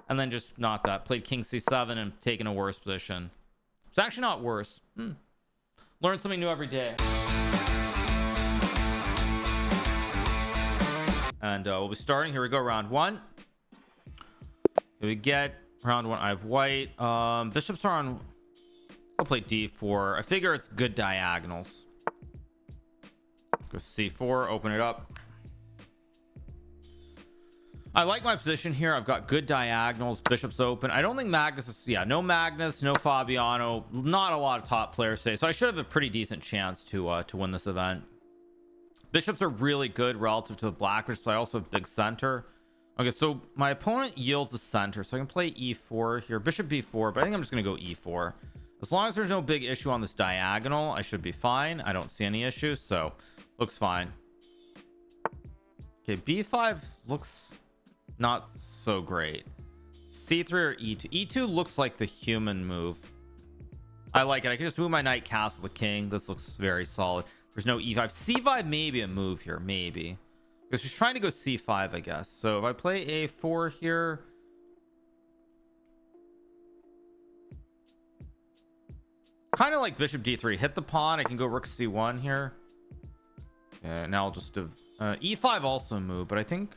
And then just not that. Played king c7 and taken a worse position. It's actually not worse. Learn something new every day. And we'll be starting. Here we go. Round one. Here we get round one. I have white. Bishops are on. I'll play d4. I figure it's good diagonals. Go c4. Open it up. I like my position here. I've got good diagonals. Bishops open. I don't think Magnus is... Yeah, no Magnus, no Fabiano. Not a lot of top players today. So I should have a pretty decent chance to win this event. Bishops are really good relative to the black, but I also have big center. Okay, so my opponent yields the center. So I can play e4 here. Bishop b4, but I think I'm just going to go e4. As long as there's no big issue on this diagonal, I should be fine. I don't see any issues, so looks fine. Okay, b5 looks... not so great. c3 or e2. E2 looks like the human move. I like it. I can just move my knight, castle the king. This looks very solid. There's no e5. c5 may be a move here, maybe, because she's trying to go c5, I guess. So if I play a4 here, kind of like bishop d3, hit the pawn. I can go rook c1 here. Yeah, now I'll just have e5 also move, but I think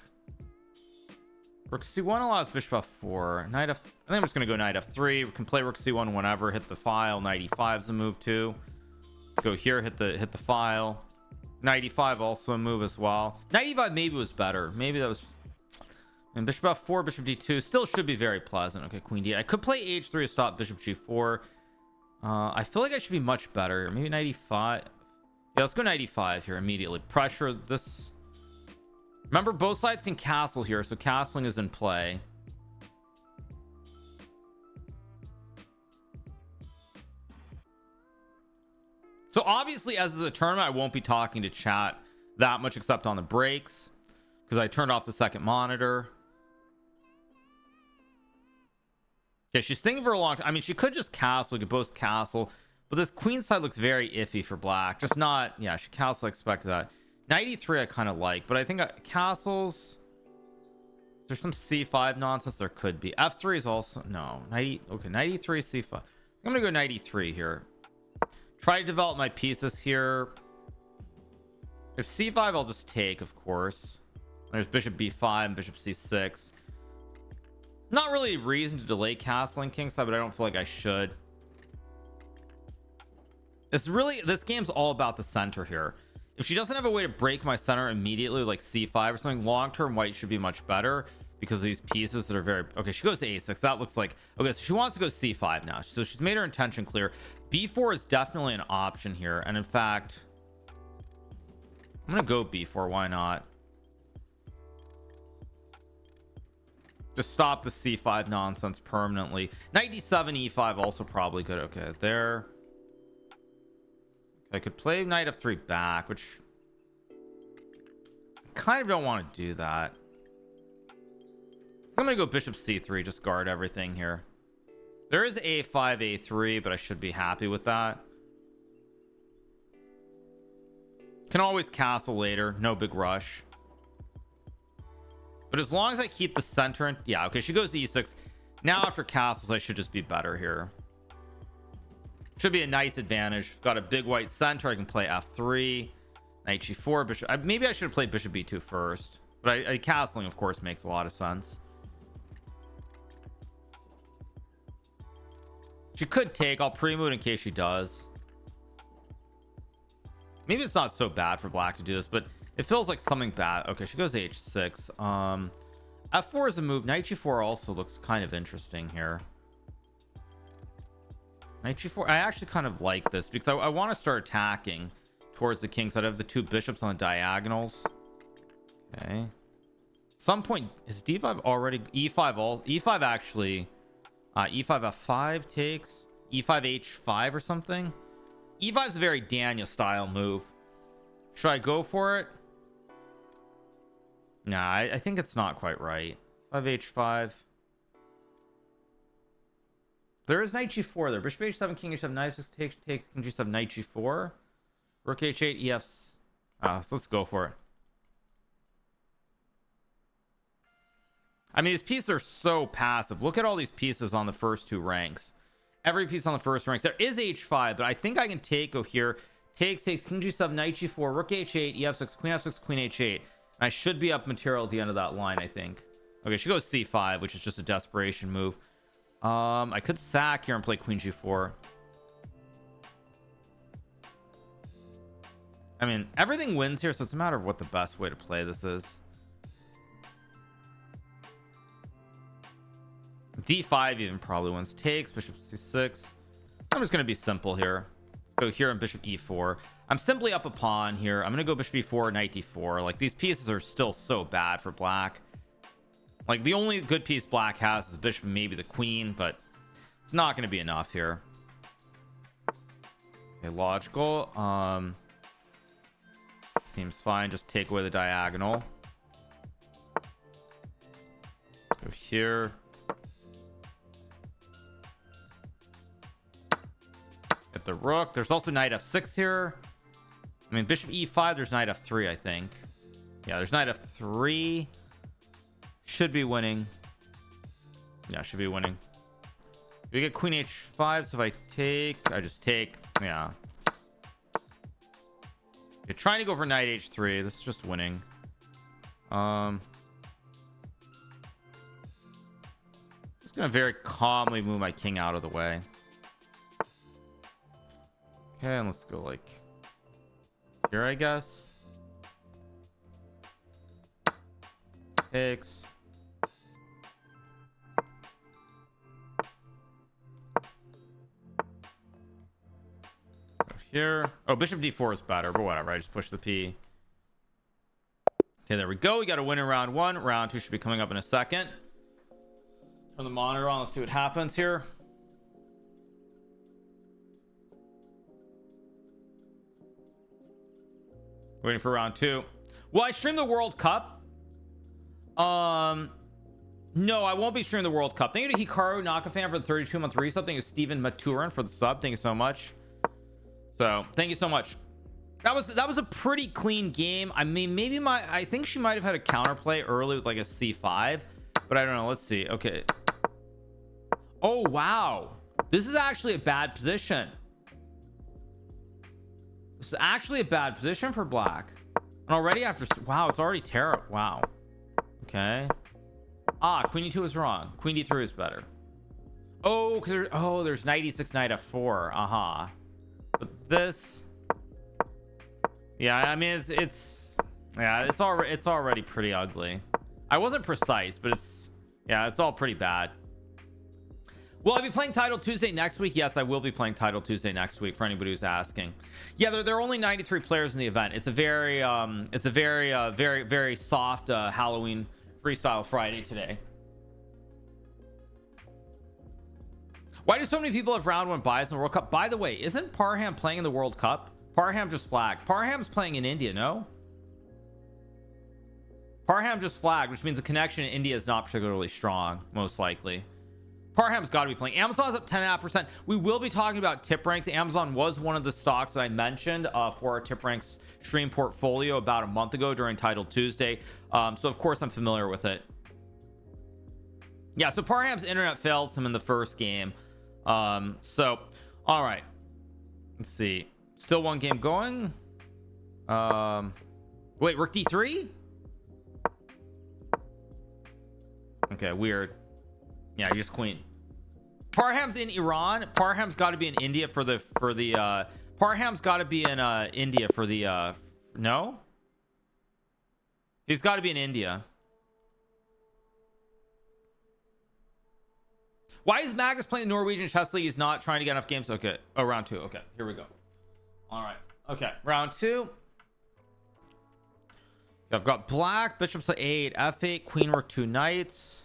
rook c1 allows bishop f4. Knight f... I think I'm just going to go knight f3. We can play rook c1 whenever. Hit the file. Knight e5 is a move too. Go here. Hit the file. Knight e5 also a move as well. Knight e5 maybe was better. Maybe that was... And bishop f4, bishop d2 still should be very pleasant. Okay, queen d. I could play h3 to stop bishop g4. I feel like I should be much better. Maybe knight e5. Yeah, let's go knight e5 here immediately. Pressure this... Remember, both sides can castle here, so castling is in play. So obviously, as is a tournament, I won't be talking to chat that much except on the breaks, because I turned off the second monitor. Okay, she's thinking for a long time. I mean, she could just castle. We could both castle, but this queen side looks very iffy for black. Just not... Yeah, she castle. I expected that. Knight e3 I kind of like, but I think castles... There's some c5 nonsense. There could be. f3 is also... No. Okay, knight e3, c5. I'm gonna go knight e3 here. Try to develop my pieces here. If c5, I'll just take, of course. There's bishop b5 and bishop c6. Not really a reason to delay castling kingside, but I don't feel like I should. This game's all about the center here. If she doesn't have a way to break my center immediately, like c5 or something, long-term white should be much better because of these pieces that are very... Okay, she goes to a6. That looks like... Okay, so she wants to go c5 now. So she's made her intention clear. b4 is definitely an option here. And in fact, I'm going to go b4. Why not? Just stop the c5 nonsense permanently. Knight d7, e5 also probably good. Okay, there... I could play knight f3 back, which I kind of don't want to do that. I'm gonna go bishop c3, just guard everything here. There is a5 a3, but I should be happy with that. Can always castle later, no big rush. But as long as I keep the center in... Yeah, okay, she goes to e6. Now after castles, I should just be better here. Should be a nice advantage. Got a big white center. I can play f3, knight g4, bishop. Maybe I should have played bishop b2 first, but castling, of course, makes a lot of sense. She could take. I'll pre-move in case she does. Maybe it's not so bad for black to do this, but it feels like something bad. Okay, she goes h6. F4 is a move. Knight g4 also looks kind of interesting here. Knight g4. I actually kind of like this because I want to start attacking towards the king side. I have the two bishops on the diagonals. Okay. Some point is d5 already e5 all e5 actually e5 f5 takes e5 h5 or something. E5 is a very Daniel style move. Should I go for it? Nah, I think it's not quite right. 5 h5. There is knight g4 there. Bishop h7, king h7, knight h6 takes king g7, knight g4. Rook h8, efs. So let's go for it. I mean, these pieces are so passive. Look at all these pieces on the first two ranks. Every piece on the first ranks. There is h5, but I think I can go here. Takes king g7, knight g4, rook h8, ef6, queen h8. And I should be up material at the end of that line, I think. Okay, she goes c5, which is just a desperation move. I could sack here and play queen g4. I mean, everything wins here, so it's a matter of what the best way to play this is. d5 even probably wins. Takes, bishop c6. I'm just going to be simple here. Let's go here and bishop e4. I'm simply up a pawn here. I'm going to go bishop e4, knight d4. Like, these pieces are still so bad for black. Like, the only good piece black has is bishop and maybe the queen, but it's not going to be enough here. Okay, logical. Seems fine. Just take away the diagonal. Go here. Get the rook. There's also knight f6 here. I mean, bishop e5. There's knight f3, I think. Yeah, there's knight f3. Should be winning. Yeah, should be winning. We get queen h5, so if I take, I just take. Yeah. You're trying to go for knight h3. This is just winning. Just gonna very calmly move my king out of the way. Okay, and let's go like here, I guess. Takes. Here. Oh, bishop d4 is better, but whatever. I just push the p. Okay, there we go. We got a win in round one. Round two should be coming up in a second. Turn the monitor on. Let's see what happens here. Waiting for round two. Will I stream the World Cup? No, I won't be streaming the World Cup. Thank you to Hikaru Nakafan for the 32-month resub. Thank you to Steven Maturin for the sub. Thank you so much. So thank you so much. That was a pretty clean game. I mean, maybe I think she might have had a counterplay early with like a c5, but I don't know. Let's see. Okay. Oh wow, this is actually a bad position. This is actually a bad position for black. And already after, wow, it's already terrible. Wow. Okay. Ah, queen e2 is wrong. Queen d3 is better. Oh, because there's knight e6, knight f4. But this, yeah, I mean, it's already pretty ugly. I wasn't precise, but it's all pretty bad. Will I be playing Title Tuesday next week? Yes, I will be playing Title Tuesday next week for anybody who's asking. Yeah, there are only 93 players in the event. It's a very very soft Halloween Freestyle Friday today. Why do so many people have round one buys in the World Cup? By the way, isn't Parham playing in the World Cup? Parham just flagged. Parham's playing in India, no? Parham just flagged, which means the connection in India is not particularly strong, most likely. Parham's got to be playing. Amazon's up 10.5%. We will be talking about tip ranks. Amazon was one of the stocks that I mentioned for our tip ranks stream portfolio about a month ago during Title Tuesday. So of course I'm familiar with it. Yeah, so Parham's internet failed him in the first game. So all right, let's see. Still one game going. Wait, rook d3. Okay, weird. Yeah, just queen. Parham's in Iran. Parham's got to be in India for the Parham's got to be in India for the no, he's got to be in India. Why is Magus playing the Norwegian chess league? He's not trying to get enough games. Okay. Oh, round two. Okay, here we go. All right. Okay, round two. I've got black, bishop to 8, f8, queen, rook, 2 knights.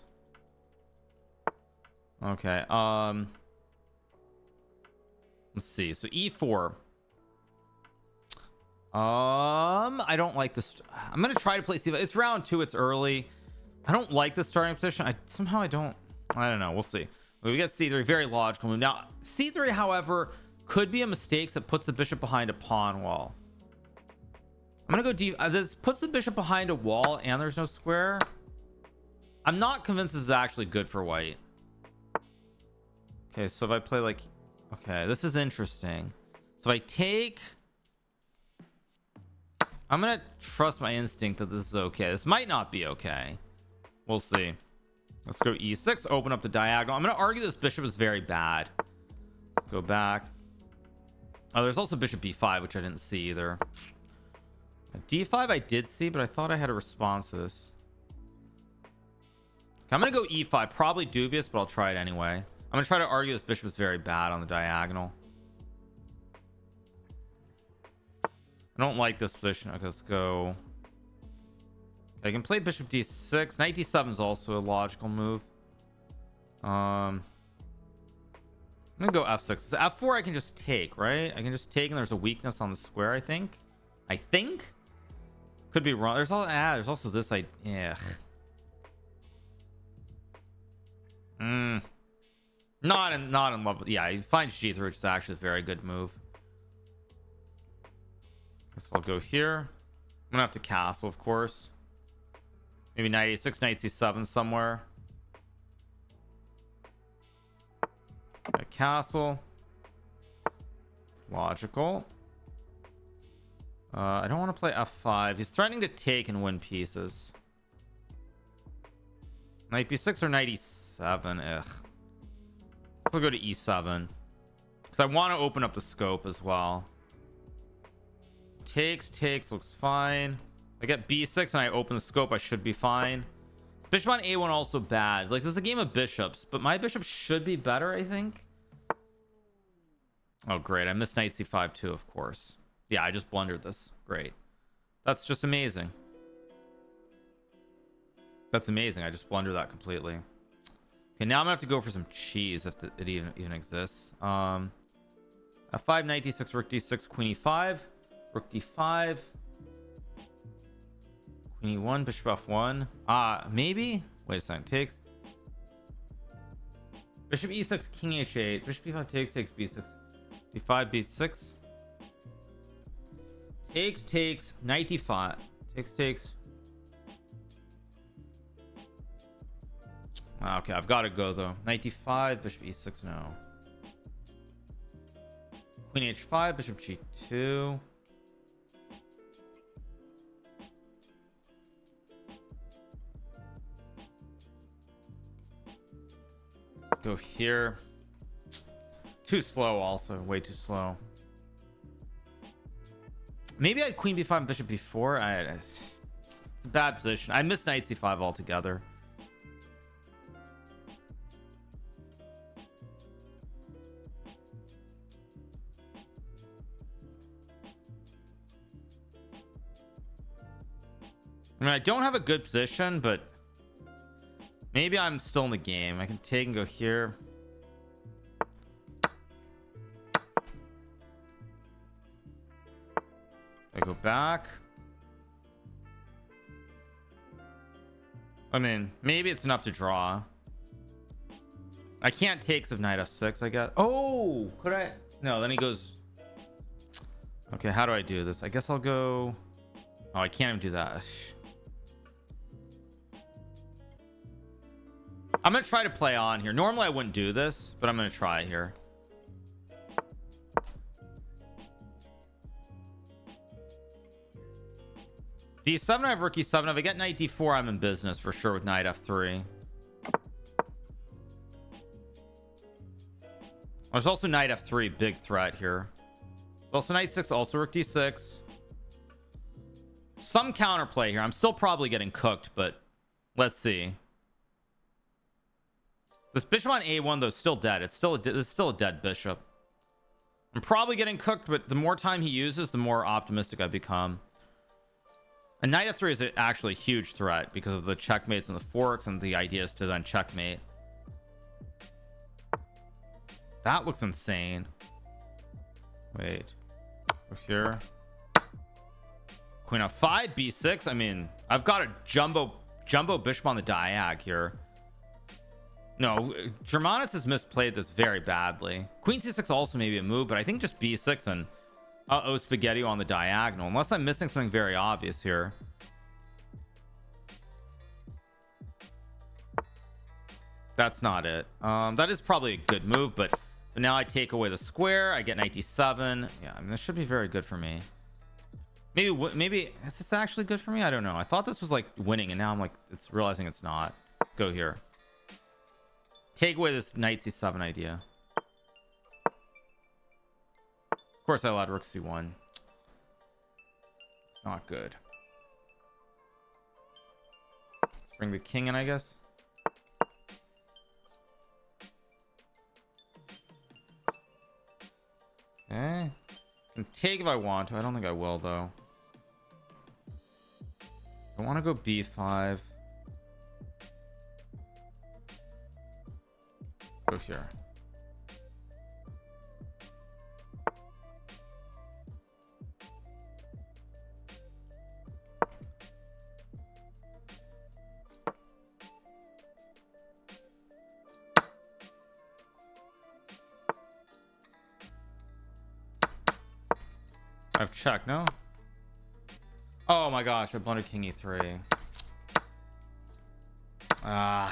Okay. Let's see. So e4. I don't like this. I'm gonna try to play c5. It's round two. It's early. I don't like the starting position. I don't know. We'll see. We get c3, very logical move. Now c3, however, could be a mistake that puts the bishop behind a pawn wall. I'm gonna go d. This puts the bishop behind a wall, and there's no square. I'm not convinced this is actually good for white. Okay, so if I play like, okay, this is interesting. So if I take, I'm gonna trust my instinct that this is okay. This might not be okay. We'll see. Let's go e6, open up the diagonal. I'm gonna argue this bishop is very bad. Let's go back. Oh, there's also bishop b5, which I didn't see either. d5 I did see, but I thought I had a response to this. I'm gonna go e5, probably dubious, but I'll try it anyway. I'm gonna try to argue this bishop is very bad on the diagonal. I don't like this position. Okay, let's go. I can play bishop d6. Knight d7 is also a logical move. I'm gonna go f6. F4 I can just take, right? I can just take, and there's a weakness on the square. I think could be wrong. There's also this. Not in love with. Yeah, he finds g3, which is actually a very good move. Guess I'll go here. I'm gonna have to castle, of course. Maybe knight a6, knight c7 somewhere. A castle. Logical. I don't want to play f5. He's threatening to take and win pieces. Knight b6 or knight e7. Ugh. I'll go to e7 because I want to open up the scope as well. Takes looks fine. I get b6 and I open the scope, I should be fine. Bishop on a1 also bad. Like, this is a game of bishops, but my bishop should be better, I think. Oh great, I missed knight c5 too, of course. Yeah, I just blundered this. Great. That's just amazing. That's amazing. I just blundered that completely. Okay, now I'm gonna have to go for some cheese if it even exists. F5, knight d6, rook d6, queen e5, rook d5, queen e1, bishop f1. Maybe. Wait a second. Takes. Bishop e6, king h8, bishop e5 takes b6, d5, b6. Takes, knight d5. Takes. Okay, I've got to go though. Knight d5, bishop e6, no. Queen h5, bishop g2. Go here. Too slow also, way too slow. Maybe I had queen b5 and bishop b4. It's a bad position. I missed knight c5 altogether. I mean, I don't have a good position, but maybe I'm still in the game. I can take and go here. I go back. I mean, maybe it's enough to draw. I can't take of knight f6, I guess. Oh, could I? No, then he goes. Okay, how do I do this? I guess I'll go. Oh, I can't even do that. I'm gonna try to play on here. Normally I wouldn't do this, but I'm gonna try here. d7, I have rook e7. If I get knight d4, I'm in business for sure with knight f3. There's also knight f3, big threat here. There's also knight 6, also rook d6. Some counterplay here. I'm still probably getting cooked, but let's see. This bishop on a1 though is still dead. It's still a dead bishop. I'm probably getting cooked, but the more time he uses, the more optimistic I become. And knight f3 is actually a huge threat because of the checkmates and the forks, and the idea is to then checkmate. That looks insane. Wait, over here. Queen f5, b6. I mean, I've got a jumbo bishop on the diag here. No, Germanus has misplayed this very badly. Queen c6 also maybe a move, but I think just b6 and spaghetti on the diagonal, unless I'm missing something very obvious here. That's not it. That is probably a good move, but now I take away the square. I get knight d7. Yeah, I mean, this should be very good for me. Maybe is this actually good for me? I don't know. I thought this was like winning, and now I'm like, it's realizing it's not. Let's go here. Take away this knight c7 idea. Of course, I allowed rook c1. It's not good. Let's bring the king in, I guess. Okay. I can take if I want to. I don't think I will, though. I want to go b5. Let's go here. I've checked, no? Oh my gosh, I blundered king e3. Ah.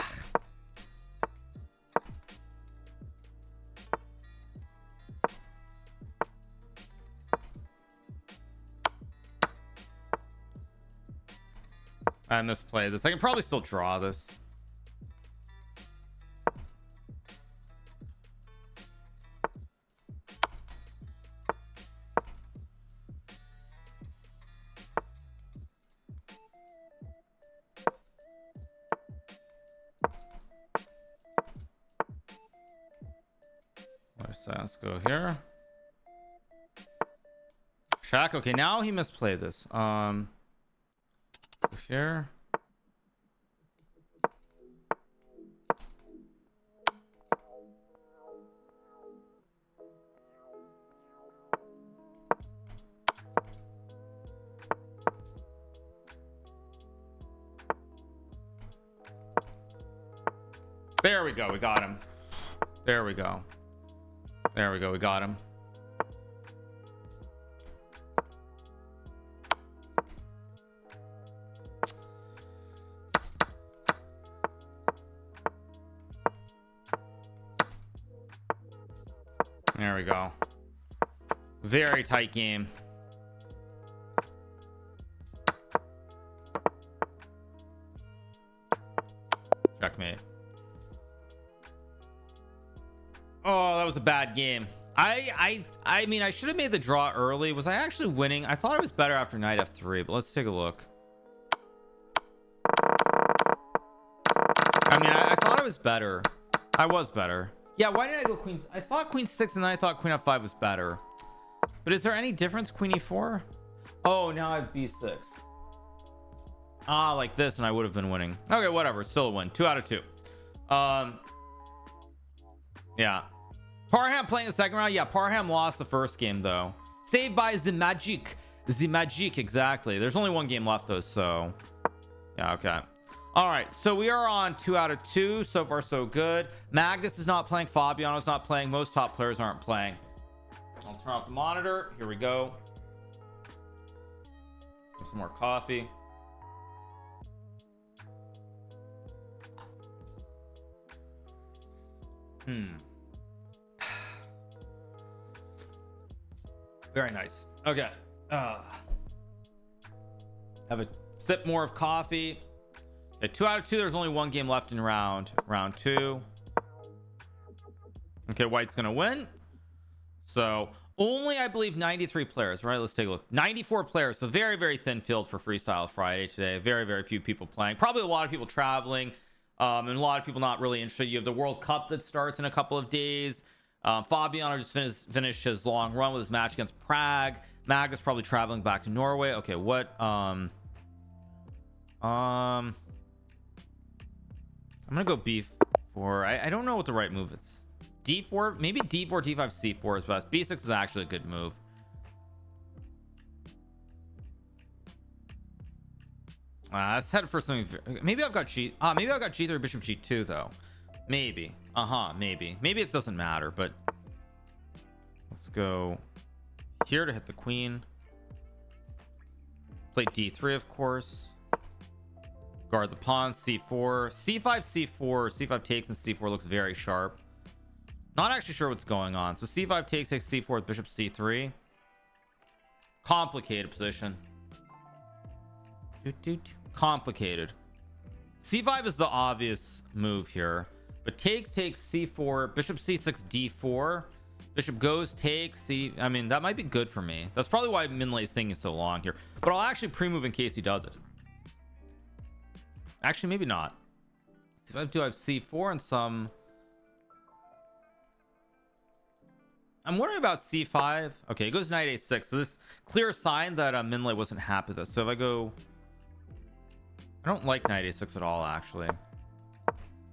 I misplayed this. I can probably still draw this. Let's go here. Check. Okay, now he misplayed this. Here. There we go. We got him. There we go. There we go. We got him. There we go. Very tight game. Checkmate. Oh, that was a bad game. I mean, I should have made the draw early. Was I actually winning? I thought I was better after knight f3, but let's take a look. I mean, I thought I was better. I was better. Yeah, why did I go queen? I saw queen 6 and then I thought queen f5 was better. But is there any difference? Queen e4? Oh, now I have b6. Ah, like this, and I would have been winning. Okay, whatever. Still a win. 2 out of 2. Yeah. Parham playing the second round. Yeah, Parham lost the first game though. Saved by the Magic. The Magic, exactly. There's only one game left though, so yeah, okay. All right, so we are on 2 out of 2. So far, so good. Magnus is not playing. Fabiano's not playing. Most top players aren't playing. I'll turn off the monitor. Here we go. Get some more coffee. Very nice. Okay. Have a sip more of coffee. Okay, 2 out of 2. There's only one game left in round 2. Okay, white's gonna win. So only, I believe, 93 players, right? Let's take a look. 94 players. So very, very thin field for Freestyle Friday today. Very, very few people playing. Probably a lot of people traveling. And a lot of people not really interested. You have the World Cup that starts in a couple of days. Fabiano just finished his long run with his match against Prague. Magnus probably traveling back to Norway. Okay, what? I'm gonna go b4. I don't know what the right move is. d4, maybe d4, d5, c4 is best. b6 is actually a good move. Let's head for something. Maybe I've got maybe I've got g3, bishop g2 though. Maybe. Maybe it doesn't matter, but let's go here to hit the queen. Play d3, of course. Guard the pawn. C4, c5, c4, c5 takes, and c4 looks very sharp. Not actually sure what's going on. So c5 takes c4 with bishop c3. Complicated position. Complicated. c5 is the obvious move here, but takes c4, bishop c6, d4, bishop goes, takes c. I mean, that might be good for me. That's probably why Minlay is thinking so long here, but I'll actually pre-move in case he does it. Actually, maybe not. If I do have c4 and some. I'm wondering about c5. Okay, it goes knight a6. So this clear sign that Minlay wasn't happy with this. So if I go, I don't like knight a6 at all, actually.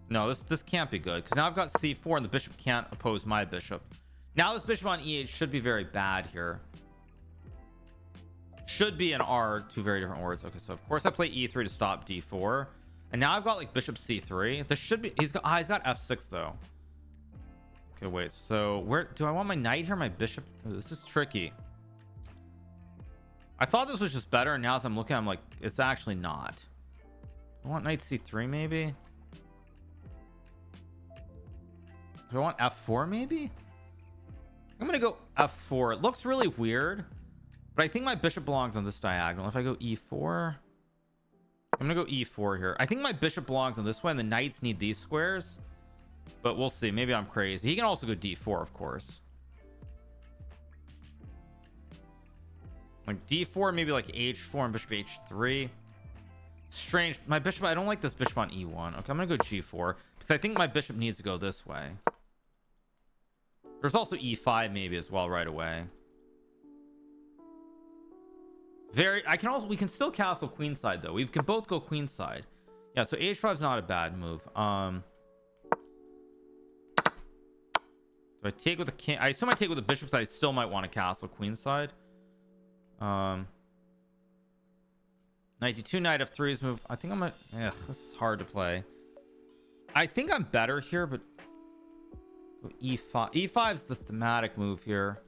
No, this can't be good because now I've got c4 and the bishop can't oppose my bishop. Now this bishop on e8 should be very bad here. Should be an R, two very different words. Okay, so of course I play e3 to stop d4, and now I've got like bishop c3. This should be, he's got f6 though. Okay, wait, so where do I want my knight here? My bishop? Oh, this is tricky. I thought this was just better, and now as I'm looking, I'm like, it's actually not. I want knight c3 maybe. Do I want f4 maybe? I'm gonna go f4. It looks really weird, but I think my bishop belongs on this diagonal. If I go e4, I'm gonna go e4 here. I think my bishop belongs on this way, and the knights need these squares. But we'll see. Maybe I'm crazy. He can also go d4, of course. Like d4, maybe like h4 and bishop h3. Strange. My bishop, I don't like this bishop on e1. Okay, I'm gonna go g4 because I think my bishop needs to go this way. There's also e5 maybe as well right away. We can still castle queenside though. We can both go queenside. Yeah, so h5 is not a bad move. Do I take with the king? I still might take with the bishop, so I still might want to castle queenside. Knight d2, knight f3 is move. I think I'm this is hard to play. I think I'm better here, but e5. E5 is the thematic move here.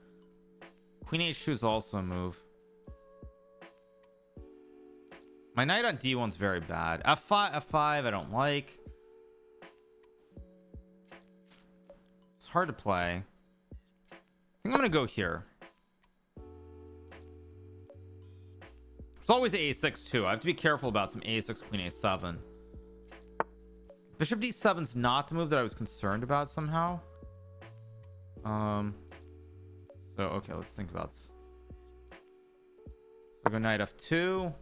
Queen h2 is also a move. My knight on d1 is very bad. F5 I don't like. Hard to play. I think I'm gonna go here. It's always a6 too. I have to be careful about some a6 queen a7. Bishop d7 is not the move that I was concerned about somehow. So okay, let's think about this. So I go knight f2.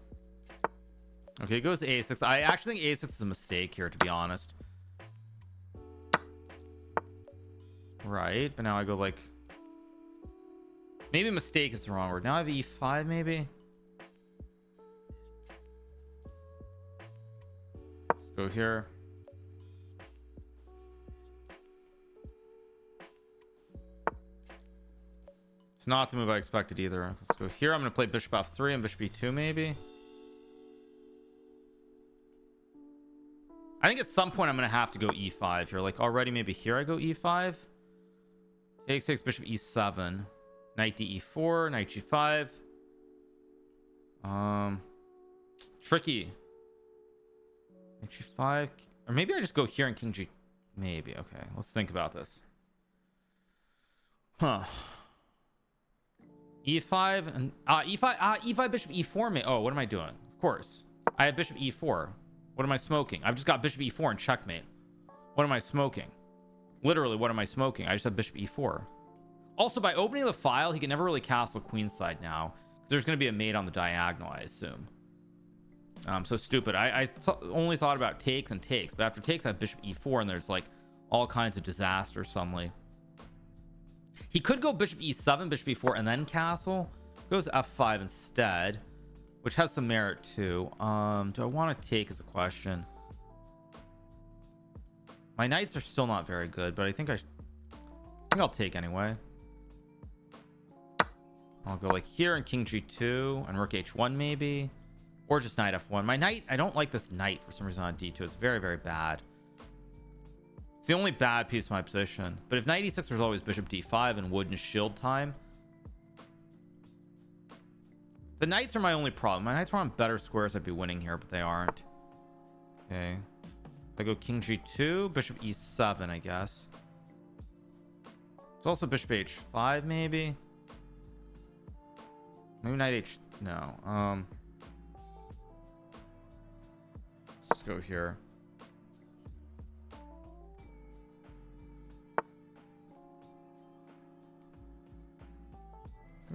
Okay, it goes a6. I actually think a6 is a mistake here, to be honest. Right, but now I go like, maybe mistake is the wrong word. Now I have e5 maybe. Let's go here. It's not the move I expected either. Let's go here. I'm gonna play bishop f3 and bishop e2 maybe. I think at some point I'm gonna have to go e5 here. Like already maybe here I go e5. Takes bishop e7, knight d4, knight g5. Tricky. Knight g5, or maybe I just go here and king g. Maybe. Okay, let's think about this. Huh. e5 and e5 bishop e4. Oh, what am I doing? Of course, I have bishop e4. What am I smoking? I've just got bishop e4 and checkmate. What am I smoking? Literally, what am I smoking? I just have bishop e4. Also, by opening the file, he can never really castle queenside now because there's going to be a mate on the diagonal, I assume. So stupid. I only thought about takes and takes, but after takes I have bishop e4 and there's like all kinds of disaster suddenly. He could go bishop e7, bishop e4, and then castle. Goes f5 instead, which has some merit too. Do I want to take is a question. My knights are still not very good, but I think I'll take anyway. I'll go like here and king g2 and rook h1 maybe, or just knight f1. My knight, I don't like this knight for some reason on d2. It's very, very bad. It's the only bad piece of my position. But if knight e6, there's always bishop d5 and wood and shield time. The knights are my only problem. My knights were on better squares, I'd be winning here, but they aren't. Okay, I go king g2, bishop e7, I guess. It's also bishop h5, maybe knight h, no. Let's go here.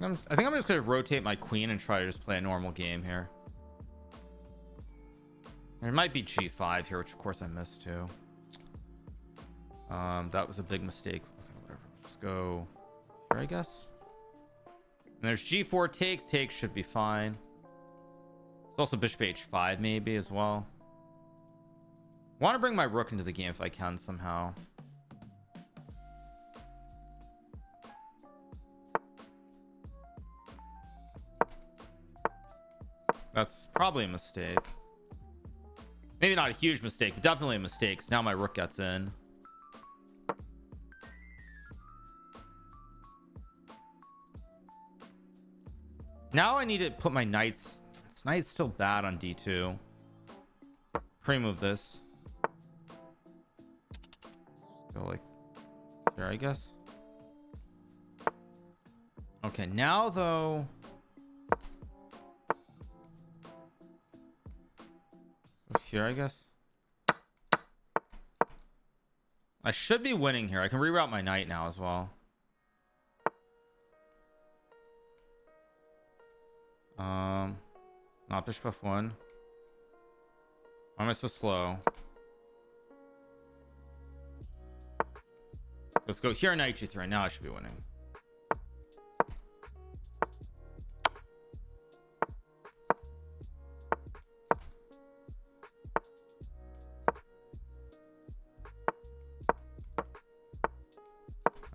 I think I'm just gonna rotate my queen and try to just play a normal game here. There might be g5 here, which of course I missed too. That was a big mistake. Okay, whatever. Let's go here, I guess. And there's g4 takes should be fine. It's also bishop h5 maybe as well. Want to bring my rook into the game if I can somehow. That's probably a mistake. Maybe not a huge mistake, but definitely a mistake. So now my rook gets in. Now I need to put my knights. This knight's still bad on d2. Pre-move this. Go like here, I guess. Okay, now though. Here, I guess. I should be winning here. I can reroute my knight now as well. Not bishop f1. Why am I so slow? Let's go here, knight g3. Now I should be winning.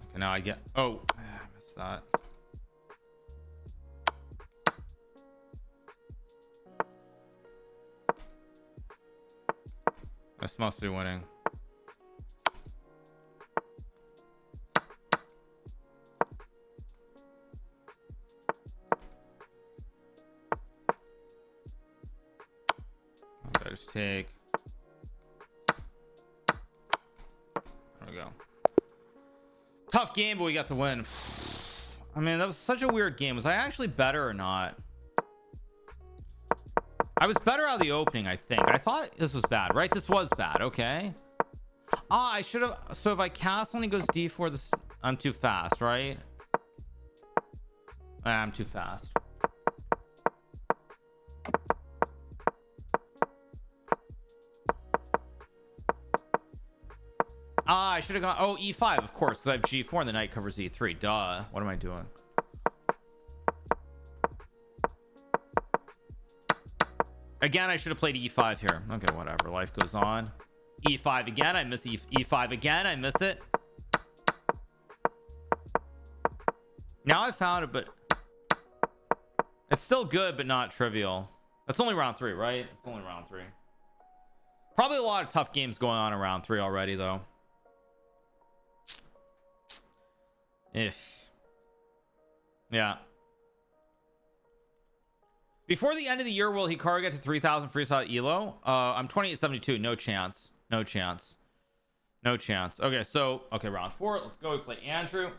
Okay, now I get. Oh, I missed that. This must be winning. Okay, just take. There we go. Tough game, but we got the win. I mean, that was such a weird game. Was I actually better or not? I was better out of the opening, I think. I thought this was bad, right? This was bad. Okay. Ah, I should have. So if I cast when he goes d4, this I'm too fast, right? I'm too fast. Ah, I should have gone. Oh, e5, of course, because I have g4 and the knight covers e3. Duh. What am I doing? Again, I should have played e5 here. Okay, whatever. Life goes on. E5 again. I miss e5 again. I miss it. Now I found it, but it's still good, but not trivial. That's only round 3, right? It's only round 3. Probably a lot of tough games going on in round 3 already, though. Ish. Yeah. Before the end of the year, will Hikaru get to 3,000 freestyle elo? I'm 2872. No chance. No chance. No chance. Okay, so round 4. Let's go. We play Andrew.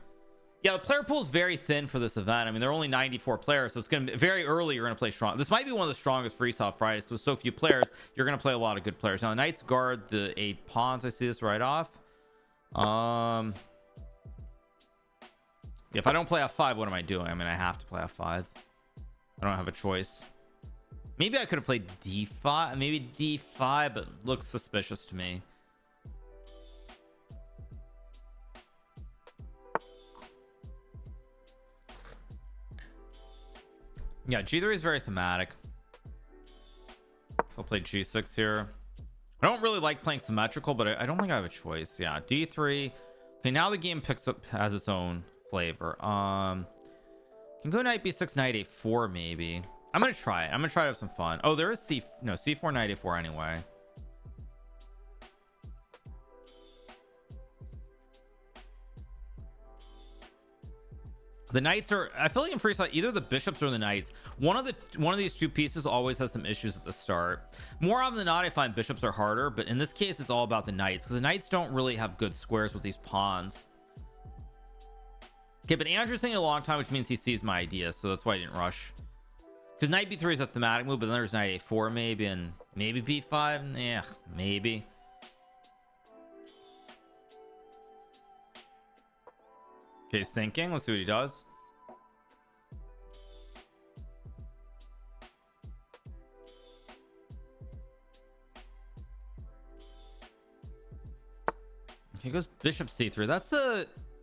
Yeah, the player pool is very thin for this event. I mean, there are only 94 players, so it's going to be very early. You're going to play strong. This might be one of the strongest freestyle Fridays because with so few players, you're going to play a lot of good players. Now, the knights guard the 8 pawns. I see this right off. If I don't play f5, what am I doing? I mean, I have to play f5. I don't have a choice. Maybe I could have played d5, maybe d5, but looks suspicious to me. Yeah, g3 is very thematic. So I'll play g6 here. I don't really like playing symmetrical, but I don't think I have a choice. Yeah, d3. Okay, now the game picks up, has its own flavor. Can go knight b6, knight a4 maybe. I'm gonna try it. I'm gonna try to have some fun. Oh, there is c4, knight a4 anyway. The knights are, I feel like in freestyle, either the bishops or the knights, one of these two pieces always has some issues at the start. More often than not, I find bishops are harder, but in this case it's all about the knights, because the knights don't really have good squares with these pawns. Okay, but Andrew's thinking a long time, which means he sees my idea, so that's why I didn't rush. Because knight b3 is a thematic move, but then there's knight a4 maybe, and maybe b5. Yeah, maybe. Okay, he's thinking. Let's see what he does. Okay, goes bishop c3. That's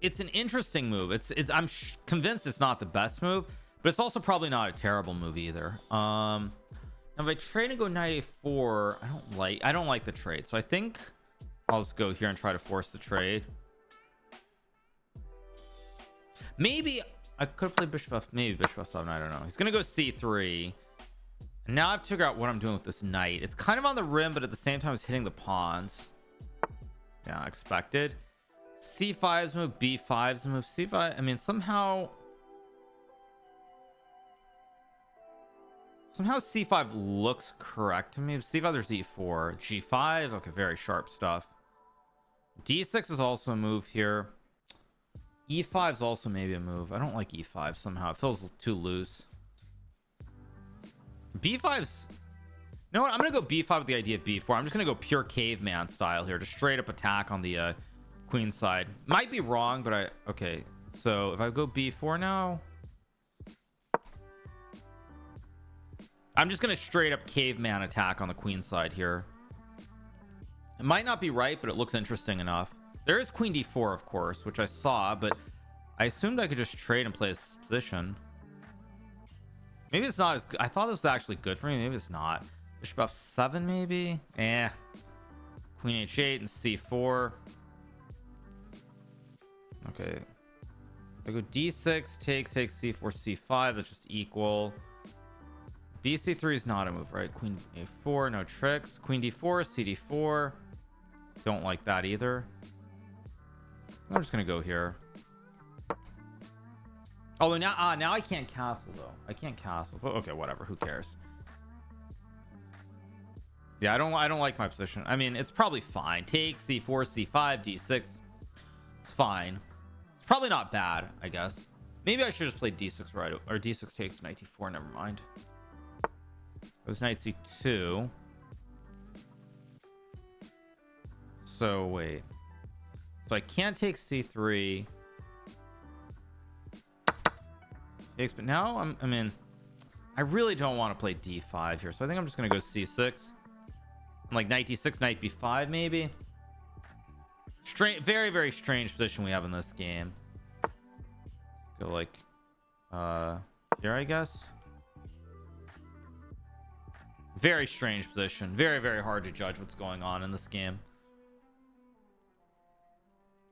it's an interesting move. I'm convinced it's not the best move, but it's also probably not a terrible move either. Now if I trade and go knight a4, I don't like the trade, so I think I'll just go here and try to force the trade. Maybe I could have played bishop f, maybe bishop f7, I don't know. He's gonna go c3, and now I have to figure out what I'm doing with this knight. It's kind of on the rim, but at the same time it's hitting the pawns. Yeah, expected. c5's move, b5's move, c5. I mean, somehow c5 looks correct to me. c5, there's e4, g5. Okay, very sharp stuff. d6 is also a move here. e5 is also maybe a move. I don't like e5 somehow. It feels too loose. b5's, you know what, I'm gonna go b5 with the idea of b4. I'm just gonna go pure caveman style here, just straight up attack on the queen side. Might be wrong, but okay, so if I go b4 now, I'm just gonna straight up caveman attack on the queen side here. It might not be right, but it looks interesting enough. There is queen d4, of course, which I saw, but I assumed I could just trade and play this position. Maybe it's not as good. I thought this was actually good for me. Maybe it's not. Bishop f7 maybe. Queen h8 and c4. Okay, I go d6, takes c4, c5. That's just equal. bc3 is not a move, right? Queen a4, no tricks. Queen d4, cd4. Don't like that either. I'm just gonna go here. Oh, and now I can't castle though. I can't castle. Okay, whatever. Who cares? Yeah, I don't like my position. I mean, it's probably fine. Take c4, c5, d6. It's fine. It's probably not bad, I guess. Maybe I should just play d6 right, or d6 takes knight d4. Never mind. It was knight c2. So wait. So I can't take c3. Takes, but now I mean, I really don't want to play d5 here, so I think I'm just gonna go c6. I'm like knight d6, knight b5 maybe. Strange, very, very strange position we have in this game. Let's go like here, I guess. Very strange position. Very, very hard to judge what's going on in this game.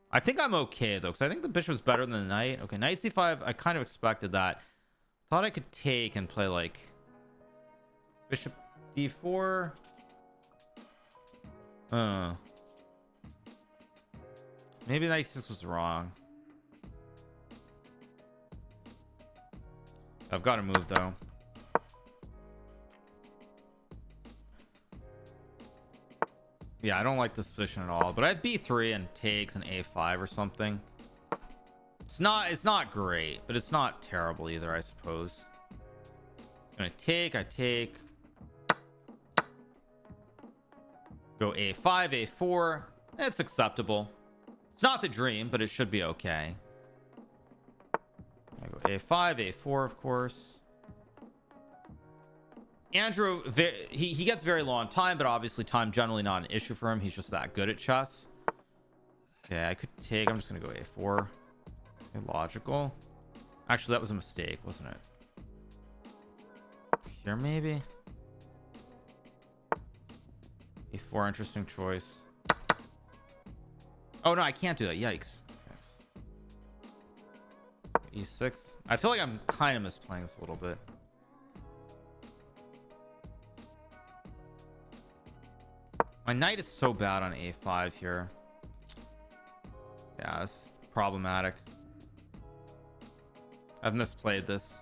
I think I'm okay though, because I think the bishop's better than the knight. Okay, knight c5, I kind of expected that. Thought I could take and play like bishop d4. Maybe knight c6 was wrong. I've got to move though. Yeah, I don't like this position at all, but I have b3 and takes an a5 or something. It's not great, but it's not terrible either, I suppose. I'm gonna take, I take. Go a5, a4. It's acceptable. It's not the dream, but it should be okay. I go a5, a4, of course. Andrew, he gets very low on time, but obviously time generally not an issue for him. He's just that good at chess. Okay, I could take. I'm just gonna go a4. Okay, logical. Actually, that was a mistake, wasn't it? Here maybe. a4, interesting choice. Oh no, I can't do that. Yikes. Okay. e6. I feel like I'm kind of misplaying this a little bit. My knight is so bad on a5 here. Yeah, it's problematic. I've misplayed this.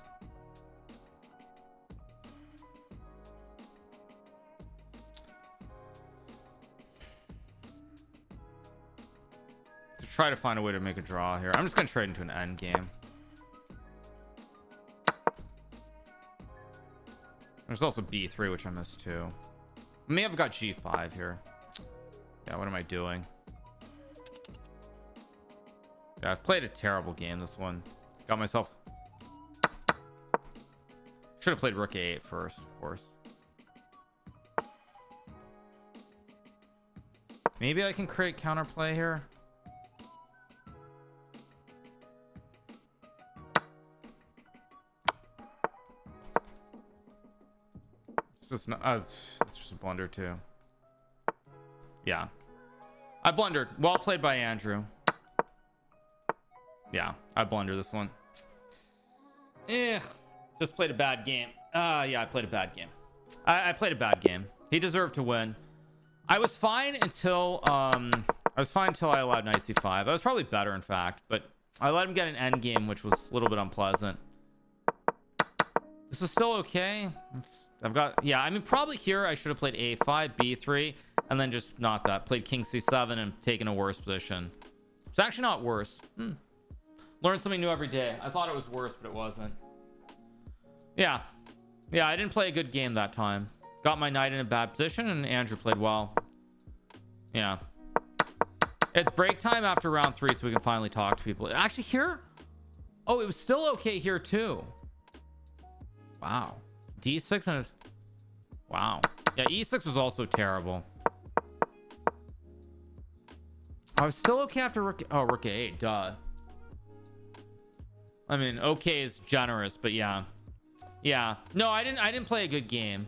To try to find a way to make a draw here. I'm just gonna trade into an end game. There's also B3, which I missed too. I may have got G5 here. Yeah, what am I doing? Yeah, I've played a terrible game this one. Got myself... Should have played Rook A8 first, of course. Maybe I can create counterplay here. It's just not, it's just a blunder too. Yeah, I blundered. Well played by Andrew. Yeah, I blundered this one. Just played a bad game. Yeah, I played a bad game. I played a bad game. He deserved to win. I was fine until I allowed knight c5. I was probably better, in fact, but I let him get an end game, which was a little bit unpleasant. This is still okay. Yeah, I mean, probably here I should have played a5, b3, and then just not that. Played king c7 and taken a worse position. It's actually not worse. Learn something new every day. I thought it was worse, but it wasn't. Yeah, I didn't play a good game that time. Got my knight in a bad position, and Andrew played well. Yeah, it's break time after round 3, so we can finally talk to people. Actually, here, oh, it was still okay here too. Wow, d6 and wow, yeah, e6 was also terrible. I was still okay after rook. Oh, rook a8, duh. I mean, okay is generous, but yeah. No, I didn't play a good game.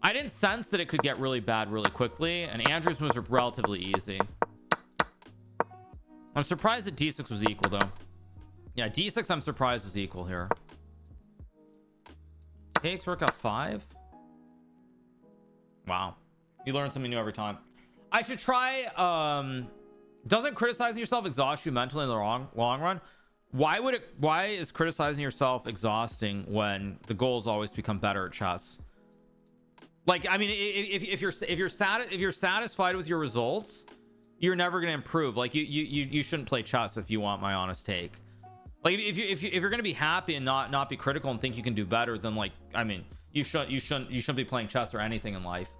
I didn't sense that it could get really bad really quickly, and Andrew's was relatively easy. I'm surprised that d6 was equal though. Yeah, d6 I'm surprised was equal here. Takes rook f5. Wow, you learn something new every time. I should try doesn't criticizing yourself exhaust you mentally in the long run? Why is criticizing yourself exhausting when the goal is always to become better at chess? Like, I mean, if you're satisfied with your results, you're never going to improve. Like, you shouldn't play chess, if you want my honest take. Like, if you're going to be happy and not be critical and think you can do better, then, like, I mean, you shouldn't be playing chess or anything in life,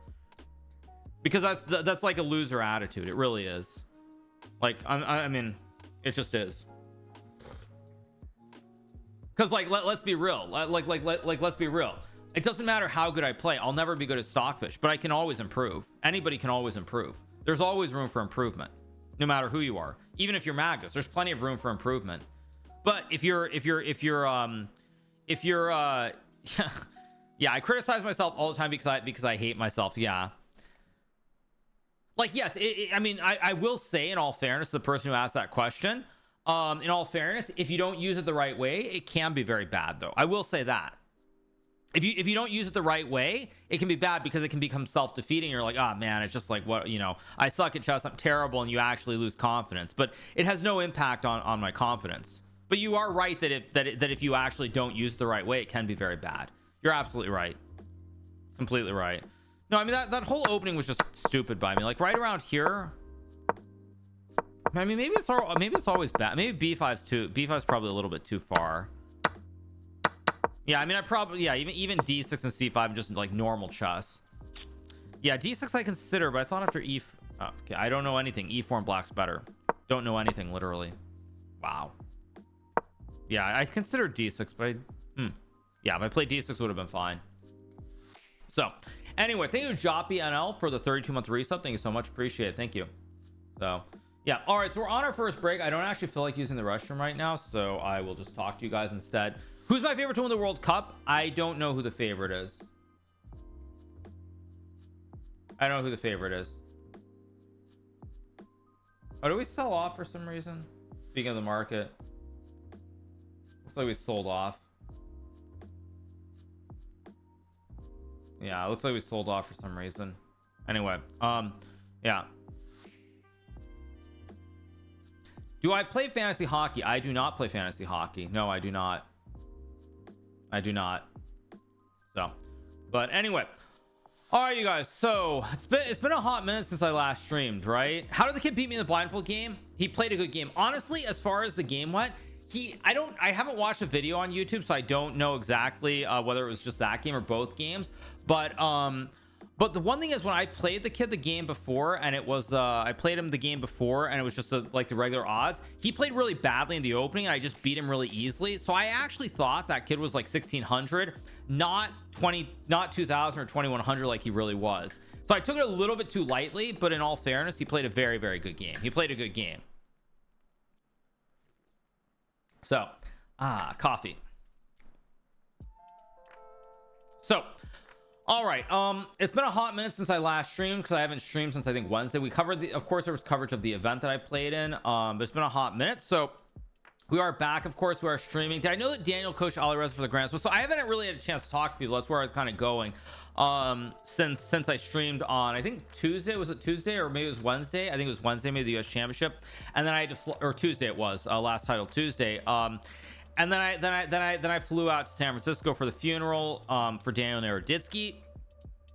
because that's like a loser attitude. It really is. Like, I mean, it just is. Because, like, let's be real. Let's be real. It doesn't matter how good I play. I'll never be good at Stockfish, but I can always improve. Anybody can always improve. There's always room for improvement, no matter who you are. Even if you're Magnus, there's plenty of room for improvement. But if you're yeah, I criticize myself all the time because I hate myself. Yeah. Like, yes, I mean, I will say, in all fairness, the person who asked that question, in all fairness, if you don't use it the right way, it can be very bad, though. I will say that. If you don't use it the right way, it can be bad, because it can become self-defeating. You're like, oh man, it's just like, what, you know, I suck at chess, I'm terrible, and you actually lose confidence. But it has no impact on my confidence. But you are right that if you actually don't use it the right way, it can be very bad. You're absolutely right. Completely right. No, I mean, that whole opening was just stupid by me. Like, right around here, I mean, maybe it's always bad. Maybe b5's probably a little bit too far. Yeah, I mean, even d6 and c5 just like normal chess. Yeah, d6 I consider, but I thought after okay, I don't know anything. e4 and black's better. Don't know anything, literally. Wow. Yeah, I considered d6, but yeah, if I played d6 would have been fine. So anyway, thank you Joppy NL for the 32-month resub. Thank you so much, appreciate it. Thank you. So yeah, all right, so we're on our first break. I don't actually feel like using the restroom right now, so I will just talk to you guys instead. Who's my favorite to win the World Cup? I don't know who the favorite is. I don't know who the favorite is. Oh, do we sell off for some reason? Speaking of the market, looks like we sold off. Yeah, it looks like we sold off for some reason. Anyway, yeah. Do I play fantasy hockey? I do not play fantasy hockey. No, I do not. I do not. So, but anyway, all right, you guys. So it's been a hot minute since I last streamed, right? How did the kid beat me in the blindfold game? He played a good game. Honestly, as far as the game went, I haven't watched a video on YouTube, so I don't know exactly whether it was just that game or both games. But the one thing is, when I played the kid the game before, and it was I played him the game before, and it was just like the regular odds, he played really badly in the opening, and I just beat him really easily. So I actually thought that kid was like 1600, not 2000 or 2100 like he really was. So I took it a little bit too lightly, but in all fairness, he played a very, very good game. He played a good game. So coffee. So all right, it's been a hot minute since I last streamed, because I haven't streamed since I think Wednesday. We covered of course there was coverage of the event that I played in, but it's been a hot minute. So we are back, of course. We are streaming. Did I know that Daniel coached Ali Reza for the Grand Slam? So I haven't really had a chance to talk to people. That's where I was kind of going since I streamed on, I think Tuesday. Was it Tuesday, or maybe it was Wednesday? I think it was Wednesday, maybe the US Championship. And then I had to or Tuesday it was, last title Tuesday. And then I flew out to San Francisco for the funeral for Daniel Naroditsky.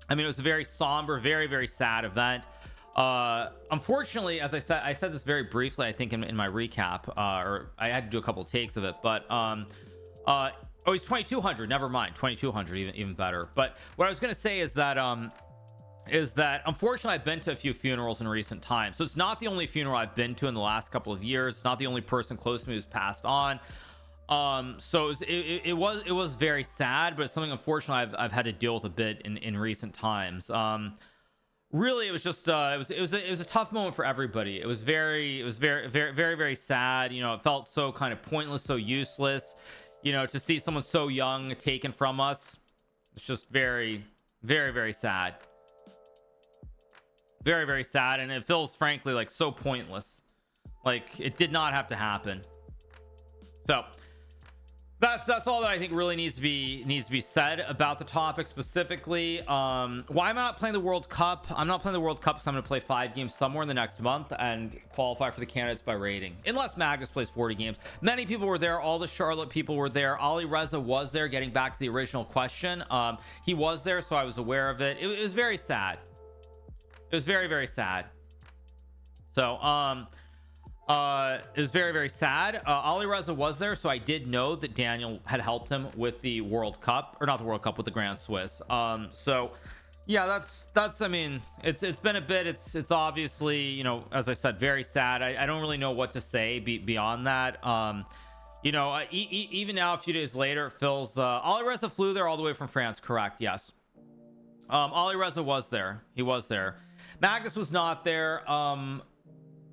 I mean, it was a very somber, very, very sad event. Unfortunately, as I said this very briefly, I think in my recap, or I had to do a couple of takes of it, but oh, he's 2200. Never mind, 2200, even better. But what I was gonna say is that unfortunately I've been to a few funerals in recent times. So it's not the only funeral I've been to in the last couple of years. It's not the only person close to me who's passed on. So it was very sad, but it's something unfortunately I've had to deal with a bit in recent times. Really, it was just it was a tough moment for everybody. It was very, very sad. You know, it felt so kind of pointless, so useless, you know, to see someone so young taken from us. It's just very, very, very sad. Very, very sad, and it feels frankly like so pointless. Like, it did not have to happen. So that's all that I think really needs to be said about the topic specifically. Why am I not playing the World Cup? I'm not playing the World Cup because I'm going to play 5 games somewhere in the next month and qualify for the candidates by rating, unless Magnus plays 40 games. Many people were there. All the Charlotte people were there. Ali Reza was there. Getting back to the original question, he was there, so I was aware of it. It was very sad. It was very, very sad. So it was very, very sad. Ali Reza was there, so I did know that Daniel had helped him with the World Cup, or not the World Cup, with the Grand Swiss. So yeah, that's I mean, it's been a bit. It's obviously, you know, as I said, very sad. I don't really know what to say beyond that. You know, even now, a few days later, it feels Ali Reza flew there all the way from France. Correct? Yes. Ali Reza was there. He was there. Magnus was not there.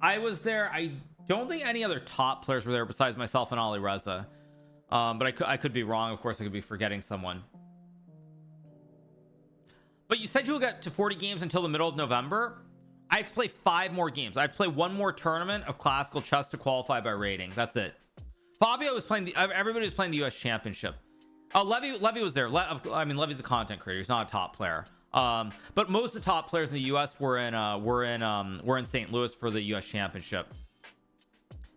I was there. I don't think any other top players were there besides myself and Ali Reza. But I could be wrong. Of course, I could be forgetting someone. But you said you'll get to 40 games until the middle of November. I have to play 5 more games. I have to play 1 more tournament of classical chess to qualify by rating. That's it. Fabio was playing everybody was playing the US Championship. Levy was there. I mean, Levy's a content creator. He's not a top player. But most of the top players in the US were in St. Louis for the US Championship.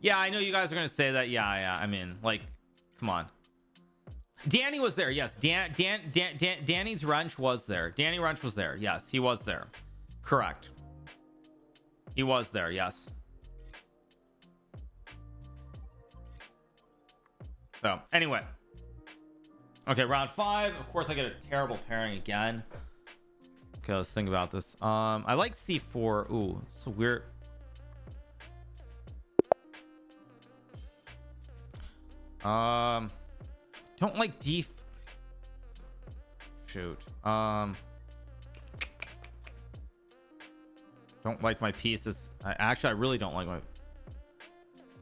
Yeah, I know you guys are gonna say that. Yeah. I mean, like, come on. Danny was there. Yes, Danny's wrench was there. Danny Wrench was there. Yes, he was there. Correct. He was there. Yes. So anyway, okay, round 5. Of course, I get a terrible pairing again. Okay, let's think about this. I like C4. Ooh, it's so weird. Don't like D. Shoot. Don't like my pieces. Actually, I really don't like my.